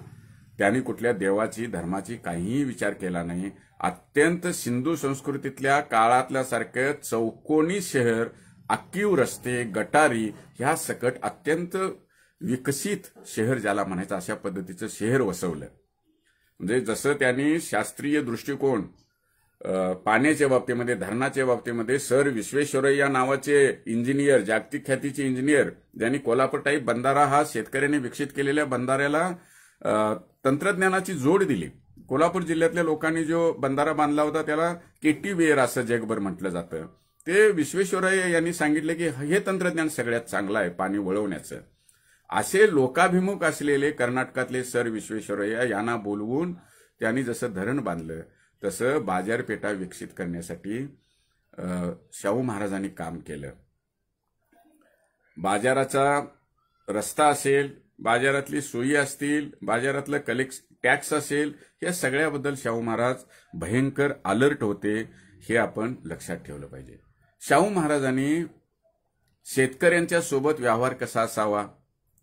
त्यांनी कुठल्या देवाची, धर्माची काहीही विचार केला नाही. अत्यंत सिंधू संस्कृतीतल्या काळातल्या सारखं चौकोनी शहर, आखीव रस्ते, गटारी ह्या सकट अत्यंत विकसित शहर ज्याला म्हणायचं अशा पद्धतीचं शहर वसवलं. म्हणजे जसं त्यांनी शास्त्रीय दृष्टिकोन पाण्याच्या बाबतीमध्ये, धरणाच्या बाबतीमध्ये सर विश्वेश्वरय्या नावाचे इंजिनियर, जागतिक ख्यातीचे इंजिनियर, ज्यांनी कोल्हापूर टाईप बंधारा हा शेतकऱ्यांनी विकसित केलेल्या बंधाऱ्याला तंत्रज्ञानाची जोड दिली. कोल्हापूर जिल्ह्यातल्या लोकांनी जो बंधारा बांधला होता त्याला केटी वेअर असं जगभर म्हटलं जातं. ते विश्वेश्वरय्या यांनी सांगितलं की हे तंत्रज्ञान सगळ्यात चांगलं आहे पाणी वळवण्याचं. असे लोकाभिमुख असलेले कर्नाटकातले सर विश्वेश्वरय्या यांना बोलवून त्यांनी जसं धरण बांधलं तसं बाजारपेठा विकसित करण्यासाठी शाहू महाराजांनी काम केलं. बाजाराचा रस्ता असेल, बाजारातली सोयी असतील, बाजारातलं टॅक्स असेल, या सगळ्याबद्दल शाहू महाराज भयंकर अलर्ट होते. हे आपण लक्षात ठेवलं पाहिजे. शाहू महाराजांनी शेतकऱ्यांच्या सोबत व्यवहार कसा असावा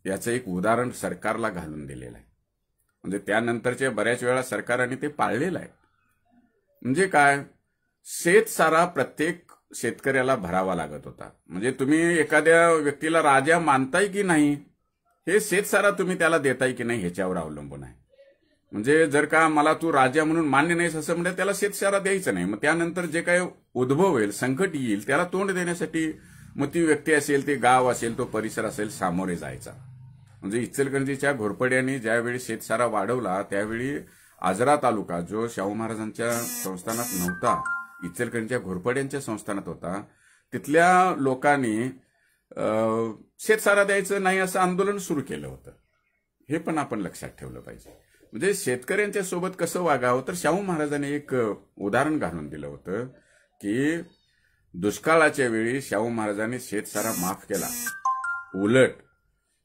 याचं एक उदाहरण सरकारला घालून दिलेलं आहे. म्हणजे त्यानंतरच्या बऱ्याच वेळा सरकारने ते पाळलेलं आहे. म्हणजे काय, शेतसारा प्रत्येक शेतकऱ्याला भरावा लागत होता. म्हणजे तुम्ही एखाद्या व्यक्तीला राजा मानताय की नाही हे शेतसारा तुम्ही त्याला देताय की नाही ह्याच्यावर अवलंबून आहे. म्हणजे जर का मला तू राजा म्हणून मान्य नाहीस असं म्हणजे त्याला शेतसारा द्यायचं नाही. मग त्यानंतर जे काही उद्भव होईल, संकट येईल, त्याला तोंड देण्यासाठी मग ती व्यक्ती असेल, ते गाव असेल, तो परिसर असेल, सामोरे जायचा. म्हणजे इचलकरंजीच्या घोरपड्यांनी ज्यावेळी शेतसारा वाढवला त्यावेळी आजरा तालुका जो शाहू महाराजांच्या संस्थानात नव्हता, इचलकरंजीच्या घोरपड्यांच्या संस्थानात होता, तिथल्या लोकांनी शेतसारा द्यायचं नाही असं आंदोलन सुरू केलं होतं. हे पण आपण लक्षात ठेवलं पाहिजे. म्हणजे शेतकऱ्यांच्या सोबत कसं वागावं, तर शाहू महाराजांनी एक उदाहरण घालून दिलं होतं की दुष्काळाच्या वेळी शाहू महाराजांनी शेतसारा माफ केला. उलट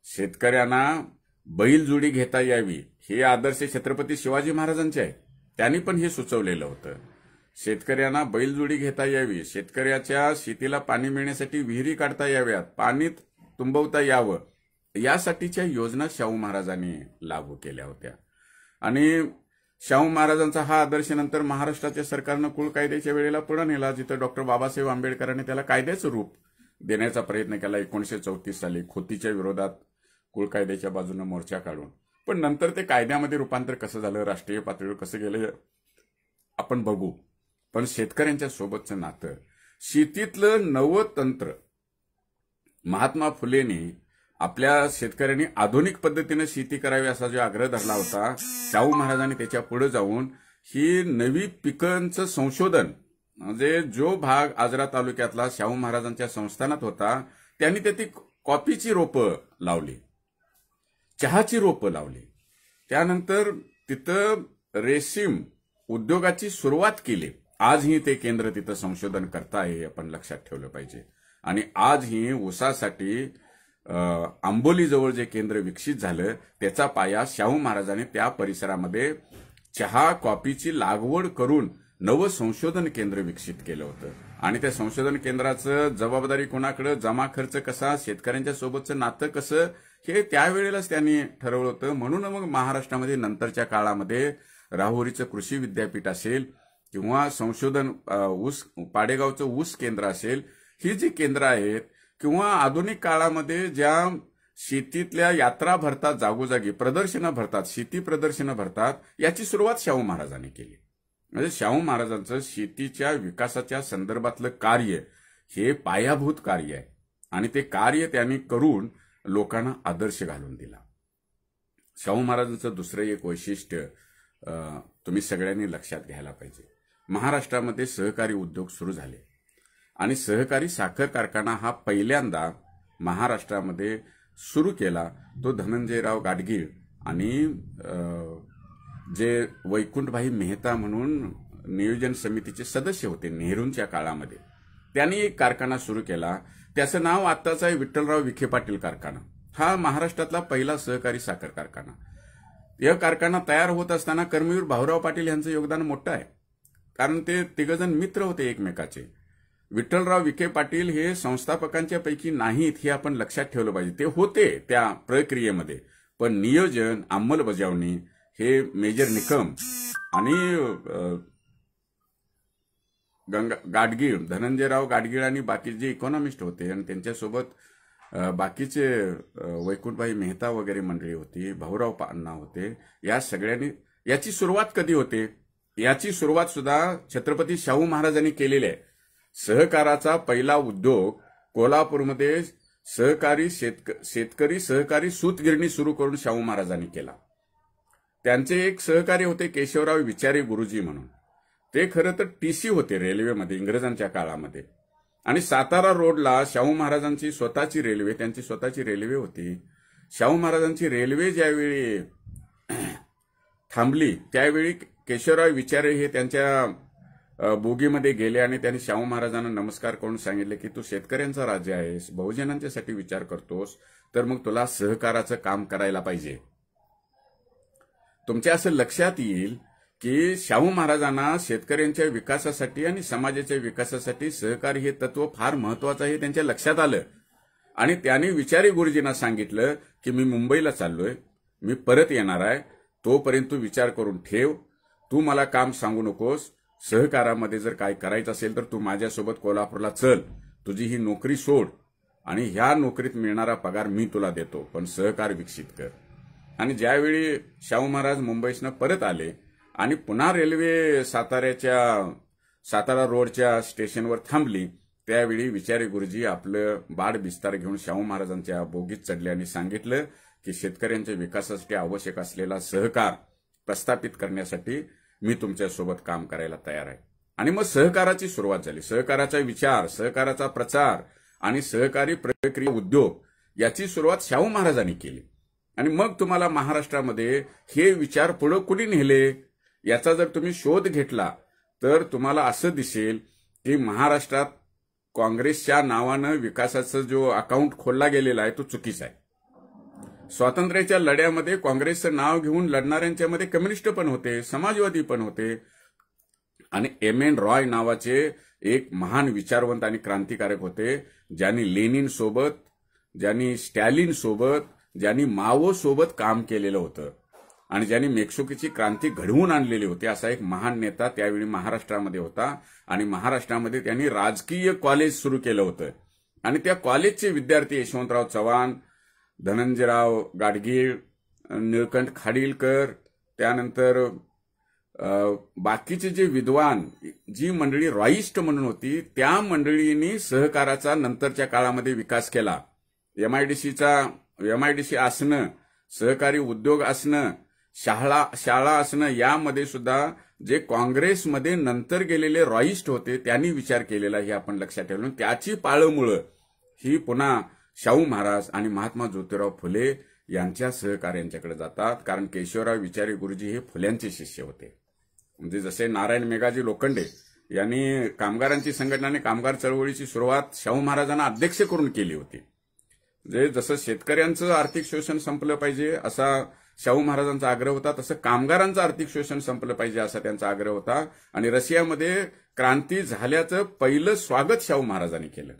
शेतकऱ्यांना बैलजोडी घेता यावी हे आदर्श छत्रपती शिवाजी महाराजांचे आहे. त्यांनी पण हे सुचवलेलं होतं. शेतकऱ्यांना बैलजोडी घेता यावी, शेतकऱ्याच्या शेतीला पाणी मिळण्यासाठी विहिरी काढता याव्यात, पाणी तुंबवता यावं, यासाठीच्या योजना शाहू महाराजांनी लागू केल्या होत्या. आणि शाहू महाराजांचा हा आदर्श नंतर महाराष्ट्राच्या सरकारनं कुळ कायद्याच्या वेळेला पुढे नेला, जिथं डॉक्टर बाबासाहेब आंबेडकरांनी त्याला कायद्याचं रूप देण्याचा प्रयत्न केला 1934 साली खोतीच्या विरोधात कुळ कायद्याच्या बाजूने मोर्चा काढून. पण नंतर ते कायद्यामध्ये रूपांतर कसं झालं, राष्ट्रीय पातळीवर कसं गेलं आपण बघू. पण शेतकऱ्यांच्या सोबतचं नातं, शेतीतलं नवं तंत्र महात्मा फुलेंनी आपल्या शेतकऱ्यांनी आधुनिक पद्धतीने शेती करावी असा जो आग्रह धरला होता, शाहू महाराजांनी त्याच्या पुढे जाऊन ही नवी पिकांचं संशोधन, म्हणजे जो भाग आजरा तालुक्यातला शाहू महाराजांच्या संस्थानात होता त्यांनी त्याची कॉफीची रोपं लावली, चहाची रोपं लावली, त्यानंतर तिथं रेशीम उद्योगाची सुरुवात केली. आजही ते केंद्र तिथं संशोधन करताय हे आपण लक्षात ठेवलं पाहिजे. आणि आजही ऊसासाठी आंबोलीजवळ जे केंद्र विकसित झालं त्याचा पाया शाहू महाराजांनी त्या परिसरामध्ये चहा कॉफीची लागवड करून नवं संशोधन केंद्र विकसित केलं होतं. आणि त्या संशोधन केंद्राचं जबाबदारी कोणाकडे, जमा खर्च कसा, शेतकऱ्यांच्या सोबतचं नातं कसं, हे त्यावेळेलाच त्यांनी ठरवलं होतं. म्हणून मग महाराष्ट्रामध्ये नंतरच्या काळामध्ये राहुरीचं कृषी विद्यापीठ असेल किंवा संशोधन पाडेगावचं ऊस केंद्र असेल, ही जी केंद्र आहेत, किंवा आधुनिक काळामध्ये ज्या शेतीतल्या यात्रा भरतात, जागोजागी प्रदर्शनं भरतात, शेती प्रदर्शनं भरतात, याची सुरुवात शाहू महाराजांनी केली. म्हणजे शाहू महाराजांचं शेतीच्या विकासाच्या संदर्भातलं कार्य हे पायाभूत कार्य आहे आणि ते कार्य त्यांनी करून लोकांना आदर्श घालून दिला. शाहू महाराजांचं दुसरं एक वैशिष्ट्य तुम्ही सगळ्यांनी लक्षात घ्यायला पाहिजे. महाराष्ट्रामध्ये सहकारी उद्योग सुरू झाले आणि सहकारी साखर कारखाना हा पहिल्यांदा महाराष्ट्रामध्ये सुरू केला तो धनंजयराव गाडगीळ आणि जे वैकुंठभाई मेहता म्हणून नियोजन समितीचे सदस्य होते नेहरूंच्या काळामध्ये, त्यांनी एक कारखाना सुरू केला. त्याचं नाव आत्ताच आहे विठ्ठलराव विखे पाटील कारखाना. हा महाराष्ट्रातला पहिला सहकारी साखर कारखाना. यह कारखाना तयार होत असताना कर्मवीर भाऊराव पाटील यांचं योगदान मोठं आहे, कारण ते तिघजण मित्र होते एकमेकाचे. विठ्ठलराव विखे पाटील हे संस्थापकांच्या पैकी नाहीत हे आपण लक्षात ठेवलं पाहिजे. ते होते त्या प्रक्रियेमध्ये, पण नियोजन अंमलबजावणी हे मेजर निकम आणि गाडगीळ, धनंजयराव गाडगीळ आणि बाकी जे इकॉनॉमिस्ट होते आणि त्यांच्यासोबत बाकीचे वैकुंठभाई मेहता वगैरे मंडळी होती, भाऊराव अण्णा होते, या सगळ्यांनी याची सुरुवात कधी होते, याची सुरुवात सुद्धा छत्रपती शाहू महाराजांनी केलेली आहे. सहकाराचा पहिला उद्योग कोल्हापूरमध्ये शेतकरी सहकारी सूतगिरणी सुरू करून शाहू महाराजांनी केला. त्यांचे एक सहकारी होते केशवराव विचारे गुरुजी म्हणून. ते खरं तर टीसी होते रेल्वेमध्ये इंग्रजांच्या काळामध्ये. आणि सातारा रोडला शाहू महाराजांची स्वतःची रेल्वे, त्यांची स्वतःची रेल्वे होती. शाहू महाराजांची रेल्वे ज्यावेळी थांबली त्यावेळी केशवराव विचारे हे त्यांच्या बोगीमध्ये गेले आणि त्यांनी शाहू महाराजांना नमस्कार करून सांगितले की तू शेतकऱ्यांचा राजा आहेस, बहुजनांच्यासाठी विचार करतोस, तर मग तुला सहकाराचं काम करायला पाहिजे. तुमच्या असं लक्षात येईल की शाहू महाराजांना शेतकऱ्यांच्या विकासासाठी आणि समाजाच्या विकासासाठी सहकारी हे तत्व फार महत्वाचं आहे त्यांच्या लक्षात आलं. आणि त्यांनी विचारे गुरुजींना सांगितलं की मी मुंबईला चाललोय, मी परत येणार आहे, तोपर्यंत तू विचार करून ठेव, तू मला काम सांगू नकोस, सहकारामध्ये जर काय करायचं असेल तर तू माझ्यासोबत कोल्हापूरला चल, तुझी ही नोकरी सोड आणि ह्या नोकरीत मिळणारा पगार मी तुला देतो, पण सहकार विकसित कर. आणि ज्यावेळी शाहू महाराज मुंबईसनं परत आले आणि पुन्हा रेल्वे सातारा रोडच्या स्टेशनवर थांबली, त्यावेळी विचारे गुरुजी आपलं बाड बिस्तार घेऊन शाहू महाराजांच्या बोगीत चढले आणि सांगितलं की शेतकऱ्यांच्या विकासासाठी आवश्यक असलेला सहकार प्रस्थापित करण्यासाठी मी तुमच्यासोबत काम करायला तयार आहे. आणि मग सहकाराची सुरुवात झाली. सहकाराचा विचार, सहकाराचा प्रचार आणि सहकारी प्रक्रिया उद्योग याची सुरुवात शाहू महाराजांनी केली. आणि मग तुम्हाला महाराष्ट्रामध्ये हे विचार पुढे कुणी नेले याचा जर तुम्ही शोध घेतला तर तुम्हाला असं दिसेल की महाराष्ट्रात काँग्रेसच्या नावानं विकासाचा जो अकाउंट खोलला गेलेला आहे तो चुकीचा आहे. स्वातंत्र्याच्या लढ्यामध्ये काँग्रेसचं नाव घेऊन लढणाऱ्यांच्यामध्ये कम्युनिस्ट पण होते, समाजवादी पण होते आणि एम.एन. रॉय नावाचे एक महान विचारवंत आणि क्रांतिकारक होते, ज्यांनी लेनिन सोबत, ज्यांनी स्टॅलिन सोबत, ज्यांनी माओ सोबत काम केलेलं होतं. आणि ज्यांनी मेकशुकीची क्रांती घडवून आणलेली होती असा एक महान नेता त्यावेळी महाराष्ट्रामध्ये होता. आणि महाराष्ट्रामध्ये त्यांनी राजकीय कॉलेज सुरू केलं होतं. आणि त्या कॉलेजचे विद्यार्थी यशवंतराव चव्हाण, धनंजयराव गाडगीळ, निळकंठ खाडीलकर, त्यानंतर बाकीचे जे विद्वान, जी मंडळी रॉईस्ट म्हणून होती, त्या मंडळींनी सहकाराचा नंतरच्या काळामध्ये विकास केला. एमआयडीसी असणं, सहकारी उद्योग असणं, शाळा असणं, यामध्ये सुद्धा जे काँग्रेसमध्ये नंतर गेलेले रॉईस्ट होते त्यांनी विचार केलेला हे आपण लक्षात ठेवलं. त्याची पाळंमुळं ही पुन्हा शाहू महाराज आणि महात्मा ज्योतिराव फुले यांच्या सहकार्यांच्याकडे जातात. कारण केशवराव विचारे गुरुजी हे फुल्यांचे शिष्य होते. म्हणजे जसे नारायण मेघाजी लोखंडे यांनी कामगारांची संघटनाने कामगार चळवळीची सुरुवात शाहू महाराजांना अध्यक्ष करून केली होती. म्हणजे जसं शेतकऱ्यांचं आर्थिक शोषण संपलं पाहिजे असा शाहू महाराजांचा आग्रह होता, तसं कामगारांचं आर्थिक शोषण संपलं पाहिजे असा त्यांचा आग्रह होता. आणि रशियामध्ये क्रांती झाल्याचं पहिलं स्वागत शाहू महाराजांनी केलं.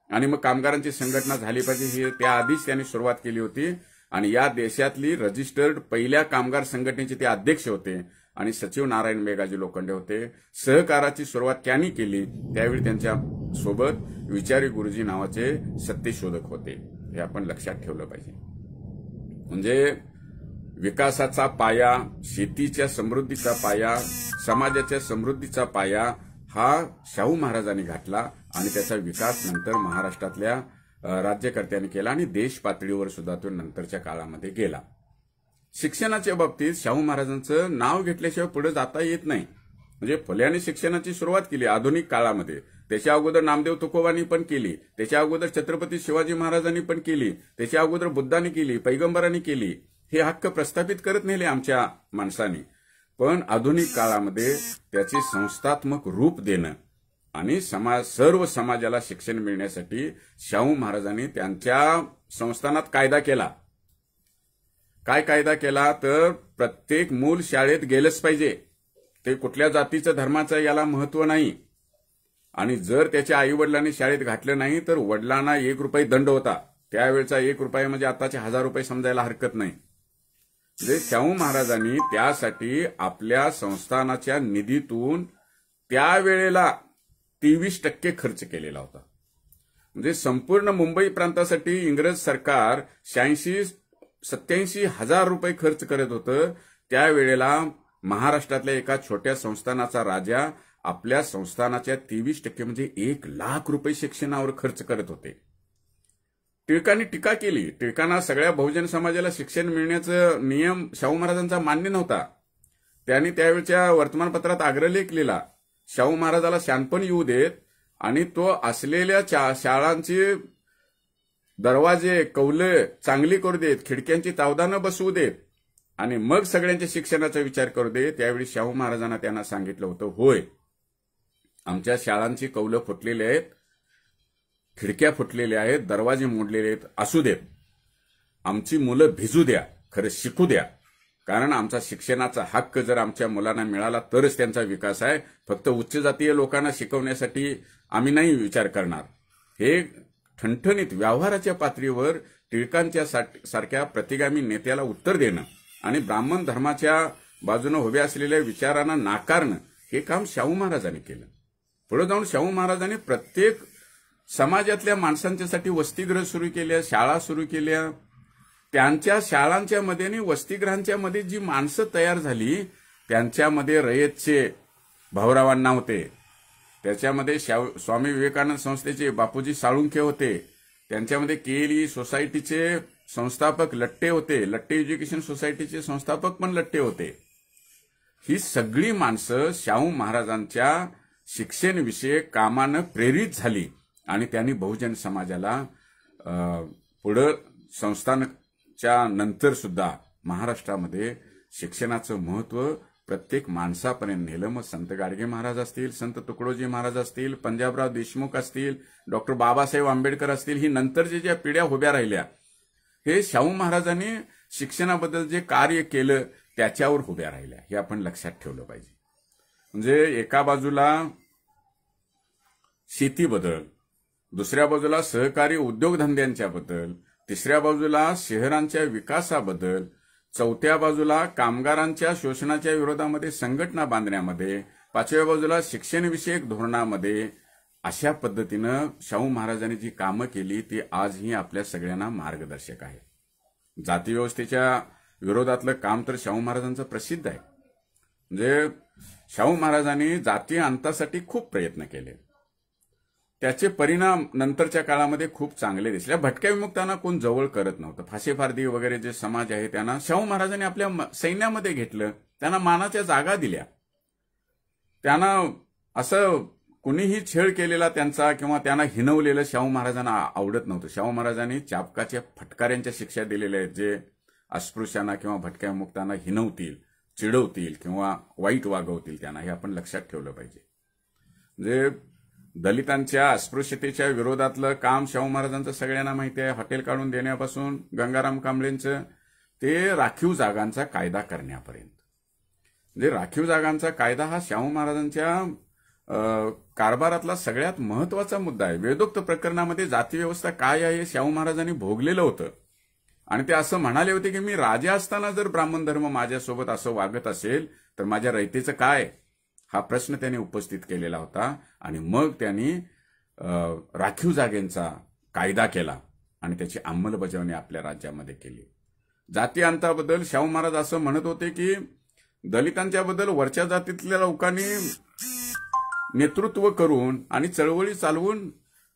आणि मग कामगारांची संघटना झाली पाहिजे हे त्याआधीच त्यांनी सुरुवात केली होती. आणि या देशातली रजिस्टर्ड पहिल्या कामगार संघटनेचे ते अध्यक्ष होते आणि सचिव नारायण मेघाजी लोखंडे होते. सहकाराची सुरुवात त्यांनी केली. त्यावेळी त्यांच्या सोबत विचारी गुरुजी नावाचे सत्यशोधक होते. हे आपण लक्षात ठेवलं पाहिजे. म्हणजे विकासाचा पाया, शेतीच्या समृद्धीचा पाया, समाजाच्या समृद्धीचा पाया हा शाहू महाराजांनी घातला. आणि त्याचा विकास नंतर महाराष्ट्रातल्या राज्यकर्त्यांनी केला आणि देश पातळीवर सुद्धा तो नंतरच्या काळामध्ये गेला. शिक्षणाच्या बाबतीत शाहू महाराजांचं नाव घेतल्याशिवाय पुढे जाता येत नाही. म्हणजे फुल्यांनी शिक्षणाची सुरुवात केली आधुनिक काळामध्ये. त्याच्या अगोदर नामदेव तुकोबांनी पण केली, त्याच्या अगोदर छत्रपती शिवाजी महाराजांनी पण केली, त्याच्या अगोदर बुद्धांनी केली, पैगंबरांनी केली. हे हक्क प्रस्थापित करत नेले आमच्या माणसांनी. पण आधुनिक काळामध्ये त्याचे संस्थात्मक रूप देणं आणि सर्व समाजाला शिक्षण मिळण्यासाठी शाहू महाराजांनी त्यांच्या संस्थानात कायदा केला. काय कायदा केला तर प्रत्येक मूल शाळेत गेलंच पाहिजे. ते कुठल्या जातीचं धर्माचं याला महत्व नाही. आणि जर त्याच्या आईवडिलांनी शाळेत घातलं नाही तर वडिलांना 1 रुपये दंड होता. त्यावेळचा 1 रुपये म्हणजे आताचे 1000 रुपये समजायला हरकत नाही. म्हणजे शाहू महाराजांनी त्यासाठी आपल्या संस्थानाच्या निधीतून त्यावेळेला 23% खर्च केलेला होता. म्हणजे संपूर्ण मुंबई प्रांतासाठी इंग्रज सरकार 87 हजार रुपये खर्च करत होतं. त्यावेळेला महाराष्ट्रातल्या एका छोट्या संस्थानाचा राजा आपल्या संस्थानाच्या 23% म्हणजे 1 लाख रुपये शिक्षणावर खर्च करत होते. टिळकांनी टीका केली. टिळकांना सगळ्या बहुजन समाजाला शिक्षण मिळण्याचा नियम शाहू महाराजांचा मान्य नव्हता. त्यांनी त्यावेळच्या वर्तमानपत्रात आग्रहलेख लिहिला, शाहू महाराजाला शहाणपण येऊ देत आणि तो असलेल्या शाळांचे दरवाजे कौलं चांगली करू देत, खिडक्यांची तावदानं बसवू देत आणि मग सगळ्यांच्या शिक्षणाचा विचार करू दे. त्यावेळी शाहू महाराजांना त्यांना सांगितलं होतं, होय आमच्या शाळांची कौलं फुटलेली आहेत, खिडक्या फुटलेल्या आहेत, दरवाजे मोडलेले आहेत, असू देत, आमची मुलं भिजू द्या, खरं शिकू द्या. कारण आमचा शिक्षणाचा हक्क जर आमच्या मुलांना मिळाला तरच त्यांचा विकास आहे. फक्त उच्च जातीय लोकांना शिकवण्यासाठी आम्ही नाही विचार करणार. हे ठणठणीत व्यवहाराच्या पातळीवर टिळकांच्या सारख्या प्रतिगामी नेत्याला उत्तर देणं आणि ब्राह्मण धर्माच्या बाजूने उभ्या असलेल्या विचारांना नाकारणं हे काम शाहू महाराजांनी केलं. पुढे जाऊन शाहू महाराजांनी प्रत्येक समाजातल्या माणसांच्यासाठी वसतिगृह सुरू केल्या, शाळा सुरू केल्या. त्यांच्या शाळांच्या मध्ये आणि वसतिगृहांच्या मध्ये जी माणसं तयार झाली त्यांच्यामध्ये रयतचे भाऊरावांना होते, त्याच्यामध्ये स्वामी विवेकानंद संस्थेचे बापूजी साळुंखे होते, त्यांच्यामध्ये केएलई सोसायटीचे संस्थापक लट्टे होते, लट्टे एज्युकेशन सोसायटीचे संस्थापक पण लट्टे होते. ही सगळी माणसं शाहू महाराजांच्या शिक्षणविषयक कामानं प्रेरित झाली आणि त्यांनी बहुजन समाजाला पुढे संस्थानाच्या नंतर सुद्धा महाराष्ट्रामध्ये शिक्षणाचं महत्व प्रत्येक माणसापर्यंत नेलं. मग संत गाडगे महाराज असतील, संत तुकडोजी महाराज असतील, पंजाबराव देशमुख असतील, डॉक्टर बाबासाहेब आंबेडकर असतील, ही नंतरच्या ज्या पिढ्या उभ्या राहिल्या हे शाहू महाराजांनी शिक्षणाबद्दल जे कार्य केलं त्याच्यावर उभ्या राहिल्या. हे आपण लक्षात ठेवलं पाहिजे. म्हणजे एका बाजूला शेतीबद्दल, दुसऱ्या बाजूला सहकारी उद्योगधंद्यांच्या बद्दल, तिसऱ्या बाजूला शहरांच्या विकासाबद्दल, चौथ्या बाजूला कामगारांच्या शोषणाच्या विरोधामध्ये संघटना बांधण्यामध्ये, पाचव्या बाजूला शिक्षणविषयक धोरणामध्ये अशा पद्धतीनं शाहू महाराजांनी जी कामं केली ती आजही आपल्या सगळ्यांना मार्गदर्शक आहे. जाती व्यवस्थेच्या विरोधातलं काम तर शाहू महाराजांचं प्रसिद्ध आहे. म्हणजे शाहू महाराजांनी जातीय अंतासाठी खूप प्रयत्न केले. त्याचे परिणाम नंतरच्या काळामध्ये खूप चांगले दिसले. भटक्या विमुक्तांना कोण जवळ करत नव्हतं. फासेफार्दी वगैरे जे समाज आहे त्यांना शाहू महाराजांनी आपल्या सैन्यामध्ये घेतलं, त्यांना मानाच्या जागा दिल्या. त्यांना असं कुणीही छळ केलेला त्यांचा किंवा त्यांना हिणवलेलं शाहू महाराजांना आवडत नव्हतं. शाहू महाराजांनी चापकाच्या फटकाऱ्यांच्या शिक्षा दिलेल्या आहेत, जे अस्पृश्यांना किंवा भटक्या विमुक्तांना हिणवतील, चिडवतील किंवा वाईट वागवतील त्यांना. हे आपण लक्षात ठेवलं पाहिजे. म्हणजे दलितांच्या अस्पृश्यतेच्या विरोधातलं काम शाहू महाराजांचं सगळ्यांना माहिती आहे. हॉटेल काढून देण्यापासून गंगाराम कांबळेंचं ते राखीव जागांचा कायदा करण्यापर्यंत. म्हणजे राखीव जागांचा कायदा हा शाहू महाराजांच्या कारभारातला सगळ्यात महत्वाचा मुद्दा आहे. वेदोक्त प्रकरणामध्ये जाती व्यवस्था काय आहे हे शाहू महाराजांनी भोगलेलं होतं. आणि ते असं म्हणाले होते की मी राजा असताना जर ब्राह्मण धर्म माझ्यासोबत असं वागत असेल तर माझ्या रयतेचं काय, हा प्रश्न त्यांनी उपस्थित केलेला होता. आणि मग त्यांनी राखीव जागेंचा कायदा केला आणि त्याची अंमलबजावणी आपल्या राज्यामध्ये केली. जाती अंताबद्दल शाहू महाराज असं म्हणत होते की दलितांच्या बद्दल वरच्या जातीतल्या लोकांनी नेतृत्व करून आणि चळवळी चालवून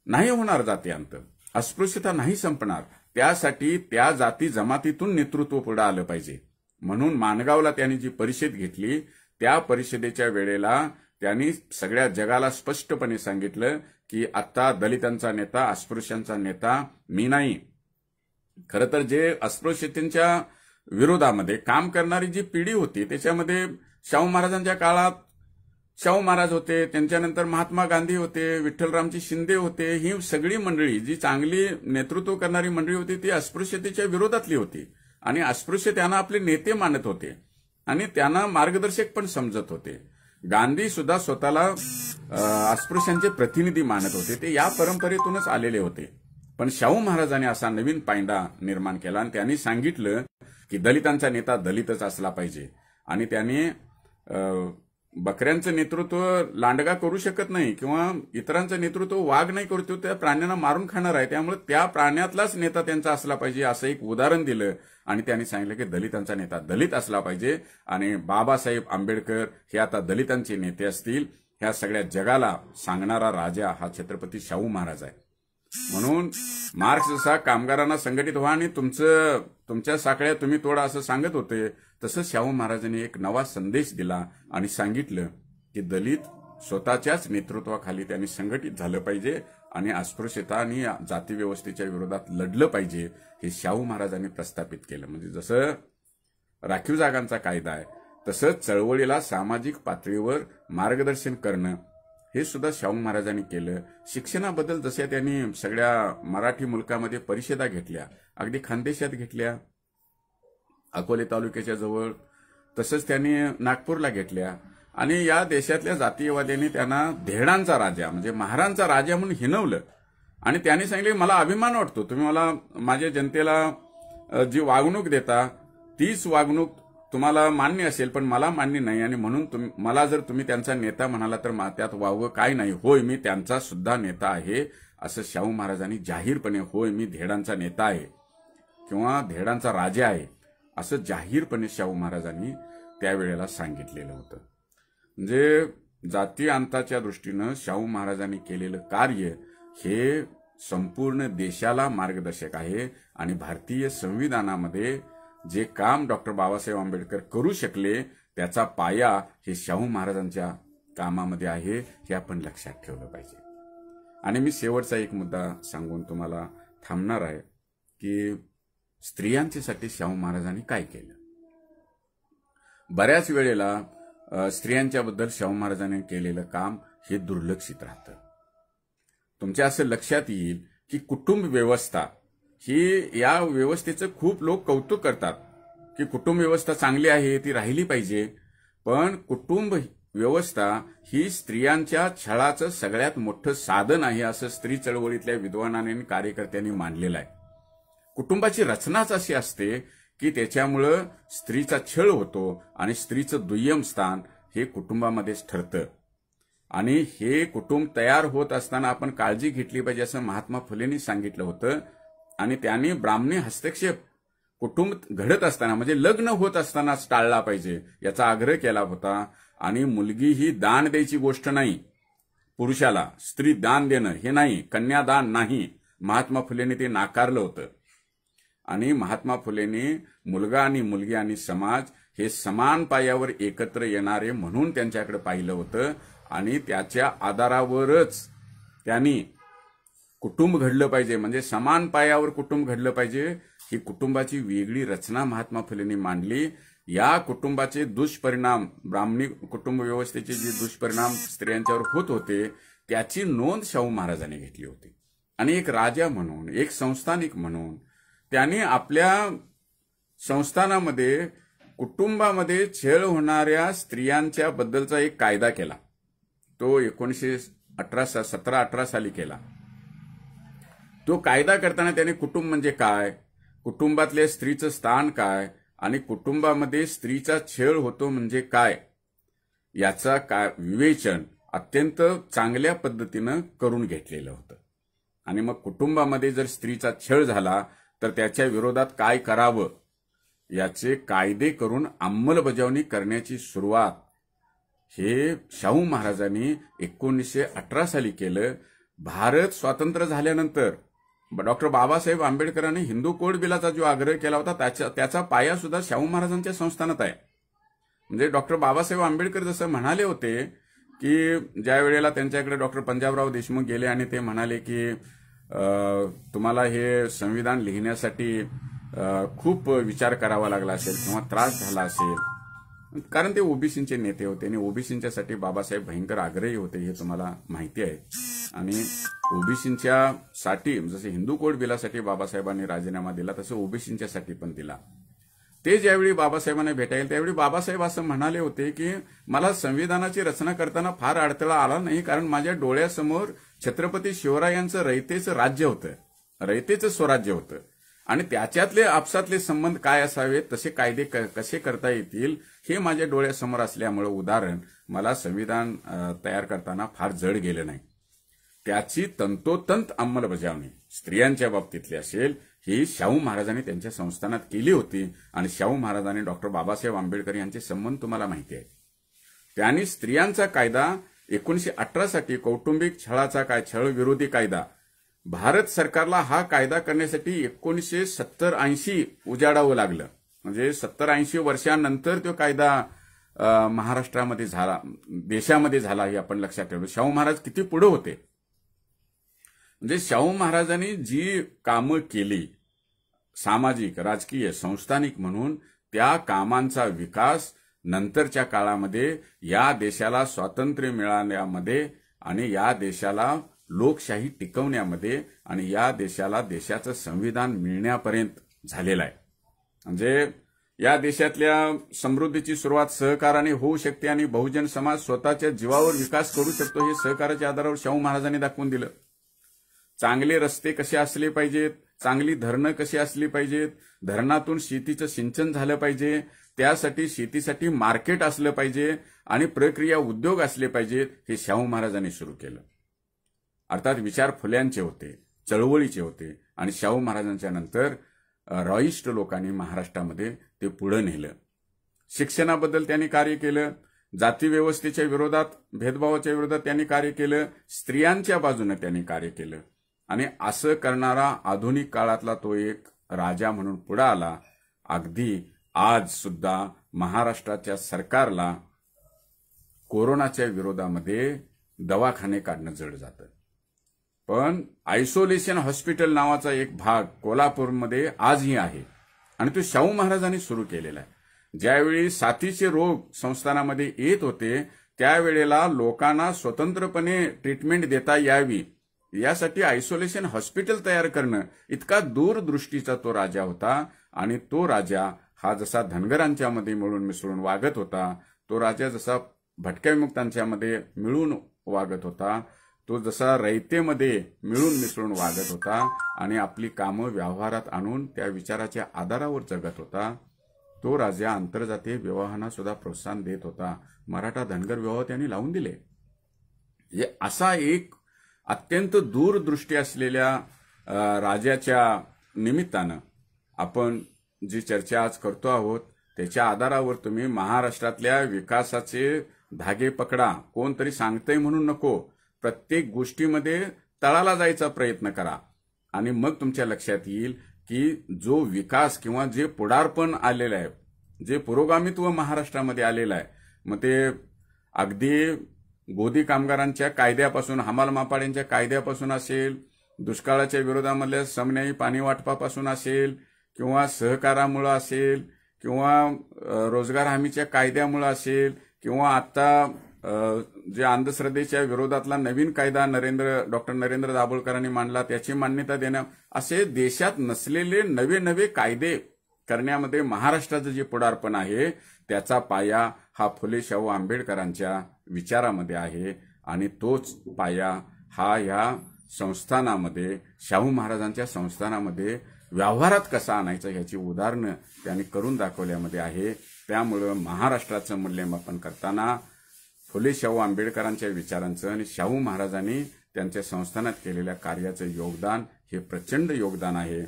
नाही होणार जाती अंत, अस्पृश्यता नाही संपणार. त्यासाठी त्या जाती जमातीतून नेतृत्व पुढे आलं पाहिजे. म्हणून माणगावला त्यांनी जी परिषद घेतली त्या परिषदेच्या वेळेला त्यांनी सगळ्या जगाला स्पष्टपणे सांगितलं की आता दलितांचा नेता, अस्पृश्यांचा नेता मी नाही. खरं तर जे अस्पृश्यतेच्या विरोधामध्ये काम करणारी जी पिढी होती त्याच्यामध्ये शाहू महाराजांच्या काळात शाहू महाराज होते, त्यांच्यानंतर महात्मा गांधी होते, विठ्ठलरामजी शिंदे होते. ही सगळी मंडळी जी चांगली नेतृत्व करणारी मंडळी होती ती अस्पृश्यतेच्या विरोधातली होती आणि अस्पृश्य त्यांना आपले नेते मानत होते आणि त्यांना मार्गदर्शक पण समजत होते. गांधी सुद्धा स्वतःला अस्पृश्यांचे प्रतिनिधी मानत होते. ते या परंपरेतूनच आलेले होते. पण शाहू महाराजांनी असा नवीन पायंडा निर्माण केला आणि त्यांनी सांगितलं की दलितांचा नेता दलितच असला पाहिजे. आणि त्यांनी बकऱ्यांचं नेतृत्व लांडगा करू शकत नाही किंवा इतरांचं नेतृत्व वाघ नाही करतो, त्या प्राण्यांना मारून खाणार आहे, त्यामुळे त्या प्राण्यातलाच नेता त्यांचा असला पाहिजे असं एक उदाहरण दिलं. आणि त्यांनी सांगितलं की दलितांचा नेता दलित असला पाहिजे आणि बाबासाहेब आंबेडकर हे आता दलितांचे नेते असतील. ह्या सगळ्या जगाला सांगणारा राजा हा छत्रपती शाहू महाराज आहे. म्हणून मार्क्स जसा कामगारांना संघटित व्हा आणि तुमच्या साखळ्या तुम्ही तोडा असं सांगत होते, तसं शाहू महाराजांनी एक नवा संदेश दिला आणि सांगितलं की दलित स्वतःच्याच नेतृत्वाखाली त्यांनी संघटित झालं पाहिजे आणि अस्पृश्यता आणि जाती व्यवस्थेच्या विरोधात लढलं पाहिजे. हे शाहू महाराजांनी प्रस्थापित केलं. म्हणजे जसं राखीव जागांचा कायदा आहे तसंच चळवळीला सामाजिक पातळीवर मार्गदर्शन करणं हे सुद्धा शाहू महाराजांनी केलं. शिक्षणाबद्दल जशा त्यांनी सगळ्या मराठी मुलकामध्ये परिषदा घेतल्या, अगदी खानदेशात घेतल्या, अकोले तालुक्याच्या जवळ, तसंच त्यांनी नागपूरला घेतल्या. आणि या देशातल्या जातीयवाद्यांनी त्यांना धेडांचा राजा म्हणजे महारांचा राजा म्हणून हिणवलं आणि त्यांनी सांगितले मला अभिमान वाटतो, तुम्ही मला माझ्या जनतेला जी वागणूक देता तीच वागणूक तुम्हाला मान्य असेल पण मला मान्य नाही आणि म्हणून मला जर तुम्ही त्यांचा नेता म्हणाला तर त्यात वावं काय नाही. होय मी त्यांचा सुद्धा नेता आहे असं शाहू महाराजांनी जाहीरपणे, होय मी धेडांचा नेता आहे किंवा धेडांचा राजा आहे असं जाहीरपणे शाहू महाराजांनी त्यावेळेला सांगितलेलं होतं. म्हणजे जाती अंताच्या दृष्टीनं शाहू महाराजांनी केलेलं कार्य हे संपूर्ण देशाला मार्गदर्शक आहे. आणि भारतीय संविधानामध्ये जे काम डॉक्टर बाबासाहेब आंबेडकर करू शकले त्याचा पाया हे शाहू महाराजांच्या कामामध्ये आहे, हे आपण लक्षात ठेवलं पाहिजे. आणि मी शेवटचा एक मुद्दा सांगून तुम्हाला थांबणार आहे की स्त्रियांच्यासाठी शाहू महाराजांनी काय केलं. बऱ्याच वेळेला स्त्रियांच्याबद्दल शाहू महाराजांनी केलेलं काम हे दुर्लक्षित राहतं. तुमच्या असं लक्षात येईल की कुटुंब व्यवस्था ही या व्यवस्थेचं खूप लोक कौतुक करतात की कुटुंब व्यवस्था चांगली आहे, ती राहिली पाहिजे. पण कुटुंब व्यवस्था ही स्त्रियांच्या छळाचं सगळ्यात मोठं साधन आहे असं स्त्री चळवळीतल्या विद्वानांनी आणि कार्यकर्त्यांनी मानलेलं आहे. कुटुंबाची रचनाच अशी असते की त्याच्यामुळं स्त्रीचा छळ होतो आणि स्त्रीचं दुय्यम स्थान हे कुटुंबामध्येच ठरतं. आणि हे कुटुंब तयार होत असताना आपण काळजी घेतली पाहिजे असं महात्मा फुलेंनी सांगितलं होतं. आणि त्यांनी ब्राह्मणी हस्तक्षेप कुटुंब घडत असताना म्हणजे लग्न होत असतानाच टाळला पाहिजे याचा आग्रह केला होता. आणि मुलगी ही दान द्यायची गोष्ट नाही, पुरुषाला स्त्री दान देणं हे नाही, कन्यादान नाही. महात्मा फुलेंनी ते नाकारलं होतं. आणि महात्मा फुलेंनी मुलगा आणि मुलगी आणि समाज हे समान पायावर एकत्र येणारे म्हणून त्यांच्याकडे पाहिलं होतं. आणि त्याच्या आधारावरच त्यांनी कुटुंब घडलं पाहिजे, म्हणजे समान पायावर कुटुंब घडलं पाहिजे. ही कुटुंबाची वेगळी रचना महात्मा फुलेंनी मांडली. या कुटुंबाचे दुष्परिणाम, ब्राह्मणी कुटुंब व्यवस्थेचे जे दुष्परिणाम स्त्रियांच्यावर होत होते त्याची नोंद शाहू महाराजांनी घेतली होती. आणि एक राजा म्हणून, एक संस्थानिक म्हणून त्यांनी आपल्या संस्थानामध्ये कुटुंबामध्ये छळ होणाऱ्या स्त्रियांच्या बद्दलचा एक कायदा केला. तो 1718 साली केला. तो कायदा करताना त्याने कुटुंब म्हणजे काय, कुटुंबातल्या स्त्रीचं स्थान काय आणि कुटुंबामध्ये स्त्रीचा छळ होतो म्हणजे काय याचा विवेचन अत्यंत चांगल्या पद्धतीनं करून घेतलेलं होतं. आणि मग कुटुंबामध्ये जर स्त्रीचा छळ झाला तर त्याच्या विरोधात काय करावं याचे कायदे करून अंमलबजावणी करण्याची सुरुवात हे शाहू महाराजांनी 1918 साली केलं. भारत स्वातंत्र्य झाल्यानंतर डॉक्टर बाबासाहेब आंबेडकरांनी हिंदू कोड बिलाचा जो आग्रह केला होता त्याचा पाया सुद्धा शाहू महाराजांच्या संस्थानात आहे. म्हणजे डॉक्टर बाबासाहेब आंबेडकर जसं म्हणाले होते की ज्या वेळेला त्यांच्याकडे डॉक्टर पंजाबराव देशमुख गेले आणि ते म्हणाले की तुम्हाला हे संविधान लिहिण्यासाठी खूप विचार करावा लागला असेल किंवा त्रास झाला असेल, कारण ते ओबीसीचे नेते होते आणि ओबीसींच्यासाठी बाबासाहेब भयंकर आग्रही होते हे तुम्हाला माहिती आहे. आणि ओबीसींच्या साठी जसे हिंदू कोड बिलासाठी बाबासाहेबांनी राजीनामा दिला तसं ओबीसींच्यासाठी पण दिला. ते ज्यावेळी बाबासाहेबांना भेटायला त्यावेळी बाबासाहेब असं म्हणाले होते की मला संविधानाची रचना करताना फार अडथळा आला नाही, कारण माझ्या डोळ्यासमोर छत्रपती शिवरायांचं रयतेचं राज्य होतं, रयतेचं स्वराज्य होतं आणि त्याच्यातले आपसातले संबंध काय असावेत, तसे कायदे कसे करता येतील हे माझ्या डोळ्यासमोर असल्यामुळे उदाहरण मला संविधान तयार करताना फार जड गेलं नाही. त्याची तंतोतंत अंमलबजावणी स्त्रियांच्या बाबतीतली असेल ही शाहू महाराजांनी त्यांच्या संस्थानात केली होती. आणि शाहू महाराजांनी डॉक्टर बाबासाहेब आंबेडकर यांचे संबंध तुम्हाला माहिती आहे. त्यांनी स्त्रियांचा कायदा 1918 साठी कौटुंबिक छळाचा छळ विरोधी कायदा भारत सरकारला हा कायदा करण्यासाठी 1970-80 उजाडावं लागलं. म्हणजे 70-80 वर्षांनंतर तो कायदा महाराष्ट्रामध्ये झाला, देशामध्ये झाला हे आपण लक्षात ठेवलं. शाहू महाराज किती पुढे होते. म्हणजे शाहू महाराजांनी जी कामं केली सामाजिक, राजकीय, संस्थानिक म्हणून त्या कामांचा विकास नंतरच्या काळामध्ये या देशाला स्वातंत्र्य मिळाल्यामध्ये आणि या देशाला लोकशाही टिकवण्यामध्ये आणि या देशाला देशाचं संविधान मिळण्यापर्यंत झालेला आहे. म्हणजे या देशातल्या समृद्धीची सुरुवात सहकाराने होऊ शकते आणि बहुजन समाज स्वतःच्या जीवावर विकास करू शकतो हे सहकाराच्या आधारावर शाहू महाराजांनी दाखवून दिलं. चांगले रस्ते कसे असले पाहिजेत, चांगली धरणं कशी असली पाहिजेत, धरणातून शेतीचं सिंचन झालं पाहिजे, त्यासाठी शेतीसाठी मार्केट असलं पाहिजे आणि प्रक्रिया उद्योग असले पाहिजेत हे शाहू महाराजांनी सुरू केलं. अर्थात विचार फुल्यांचे होते, चळवळीचे होते आणि शाहू महाराजांच्या नंतर रॉईस्ट लोकांनी महाराष्ट्रामध्ये ते पुढे नेलं. शिक्षणाबद्दल त्यांनी कार्य केलं, जाती व्यवस्थेच्या विरोधात, भेदभावाच्या विरोधात त्यांनी कार्य केलं, स्त्रियांच्या बाजूने त्यांनी कार्य केलं आणि असं करणारा आधुनिक काळातला तो एक राजा म्हणून पुढे आला. अगदी आज सुद्धा महाराष्ट्राच्या सरकारला कोरोनाच्या विरोधामध्ये दवाखाने काढणं जड जातं, पण आयसोलेशन हॉस्पिटल नावाचा एक भाग कोल्हापूरमध्ये आजही आहे आणि तो शाहू महाराजांनी सुरू केलेला आहे. ज्यावेळी साथीचे रोग संस्थानामध्ये येत होते त्यावेळेला लोकांना स्वतंत्रपणे ट्रीटमेंट देता यावी यासाठी आयसोलेशन हॉस्पिटल तयार करणं इतका दूरदृष्टीचा तो राजा होता. आणि तो राजा हा जसा धनगरांच्या मध्ये मिळून मिसळून वागत होता, तो राजा जसा भटक्या विमुक्तांच्या मध्ये मिळून वागत होता, तो जसा रयतेमध्ये मिळून मिसळून वागत होता आणि आपली कामं व्यवहारात आणून त्या विचाराच्या आधारावर जगत होता, तो राजा आंतरजातीय विवाहांना सुद्धा प्रोत्साहन देत होता. मराठा धनगर विवाह त्यांनी लावून दिले. म्हणजे असा एक अत्यंत दूरदृष्टी असलेल्या राजाच्या निमित्तानं आपण जी चर्चा आज करतो आहोत त्याच्या आधारावर तुम्ही महाराष्ट्रातल्या विकासाचे धागे पकडा. कोणतरी सांगतंय म्हणून नको, प्रत्येक गोष्टीमध्ये तळाला जायचा प्रयत्न करा आणि मग तुमच्या लक्षात येईल की जो विकास किंवा जे पुढारपण आलेलं आहे, जे पुरोगामित्व महाराष्ट्रामध्ये आलेलं आहे, मग ते अगदी गोदी कामगारांच्या कायद्यापासून, हमाल मापाड्यांच्या कायद्यापासून असेल, दुष्काळाच्या विरोधामधल्या समन्यायी पाणी वाटपापासून असेल, किंवा सहकारामुळे असेल, किंवा रोजगार हमीच्या कायद्यामुळे असेल, किंवा आता जे अंधश्रद्धेच्या विरोधातला नवीन कायदा डॉक्टर नरेंद्र दाभोळकरांनी मांडला त्याची मान्यता देणं, असे देशात नसलेले नवे नवे कायदे करण्यामध्ये महाराष्ट्राचं जे पुढारपण आहे त्याचा पाया हा फुले शाहू आंबेडकरांच्या विचारामध्ये आहे. आणि तोच पाया हा या संस्थानामध्ये, शाहू महाराजांच्या संस्थानामध्ये व्यवहारात कसा आणायचं ह्याची उदाहरणं त्यांनी करून दाखवल्यामध्ये आहे. त्यामुळं महाराष्ट्राचं मूल्यमापन करताना फुले शाहू आंबेडकरांच्या विचारांचं आणि शाहू महाराजांनी त्यांच्या संस्थानात केलेल्या कार्याचं योगदान हे प्रचंड योगदान आहे.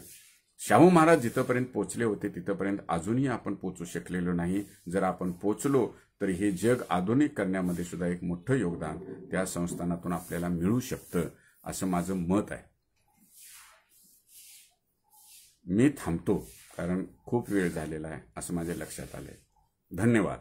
शाहू महाराज जिथपर्यंत पोचले होते तिथपर्यंत अजूनही आपण पोचू शकलेलो नाही. जर आपण पोचलो तर हे जग आधुनिक करण्यामध्ये सुद्धा एक मोठं योगदान त्या संस्थानातून आपल्याला मिळू शकतं, असं माझं मत आहे. मी थांबतो कारण खूप वेळ झालेला आहे असं माझ्या लक्षात आलंय. धन्यवाद.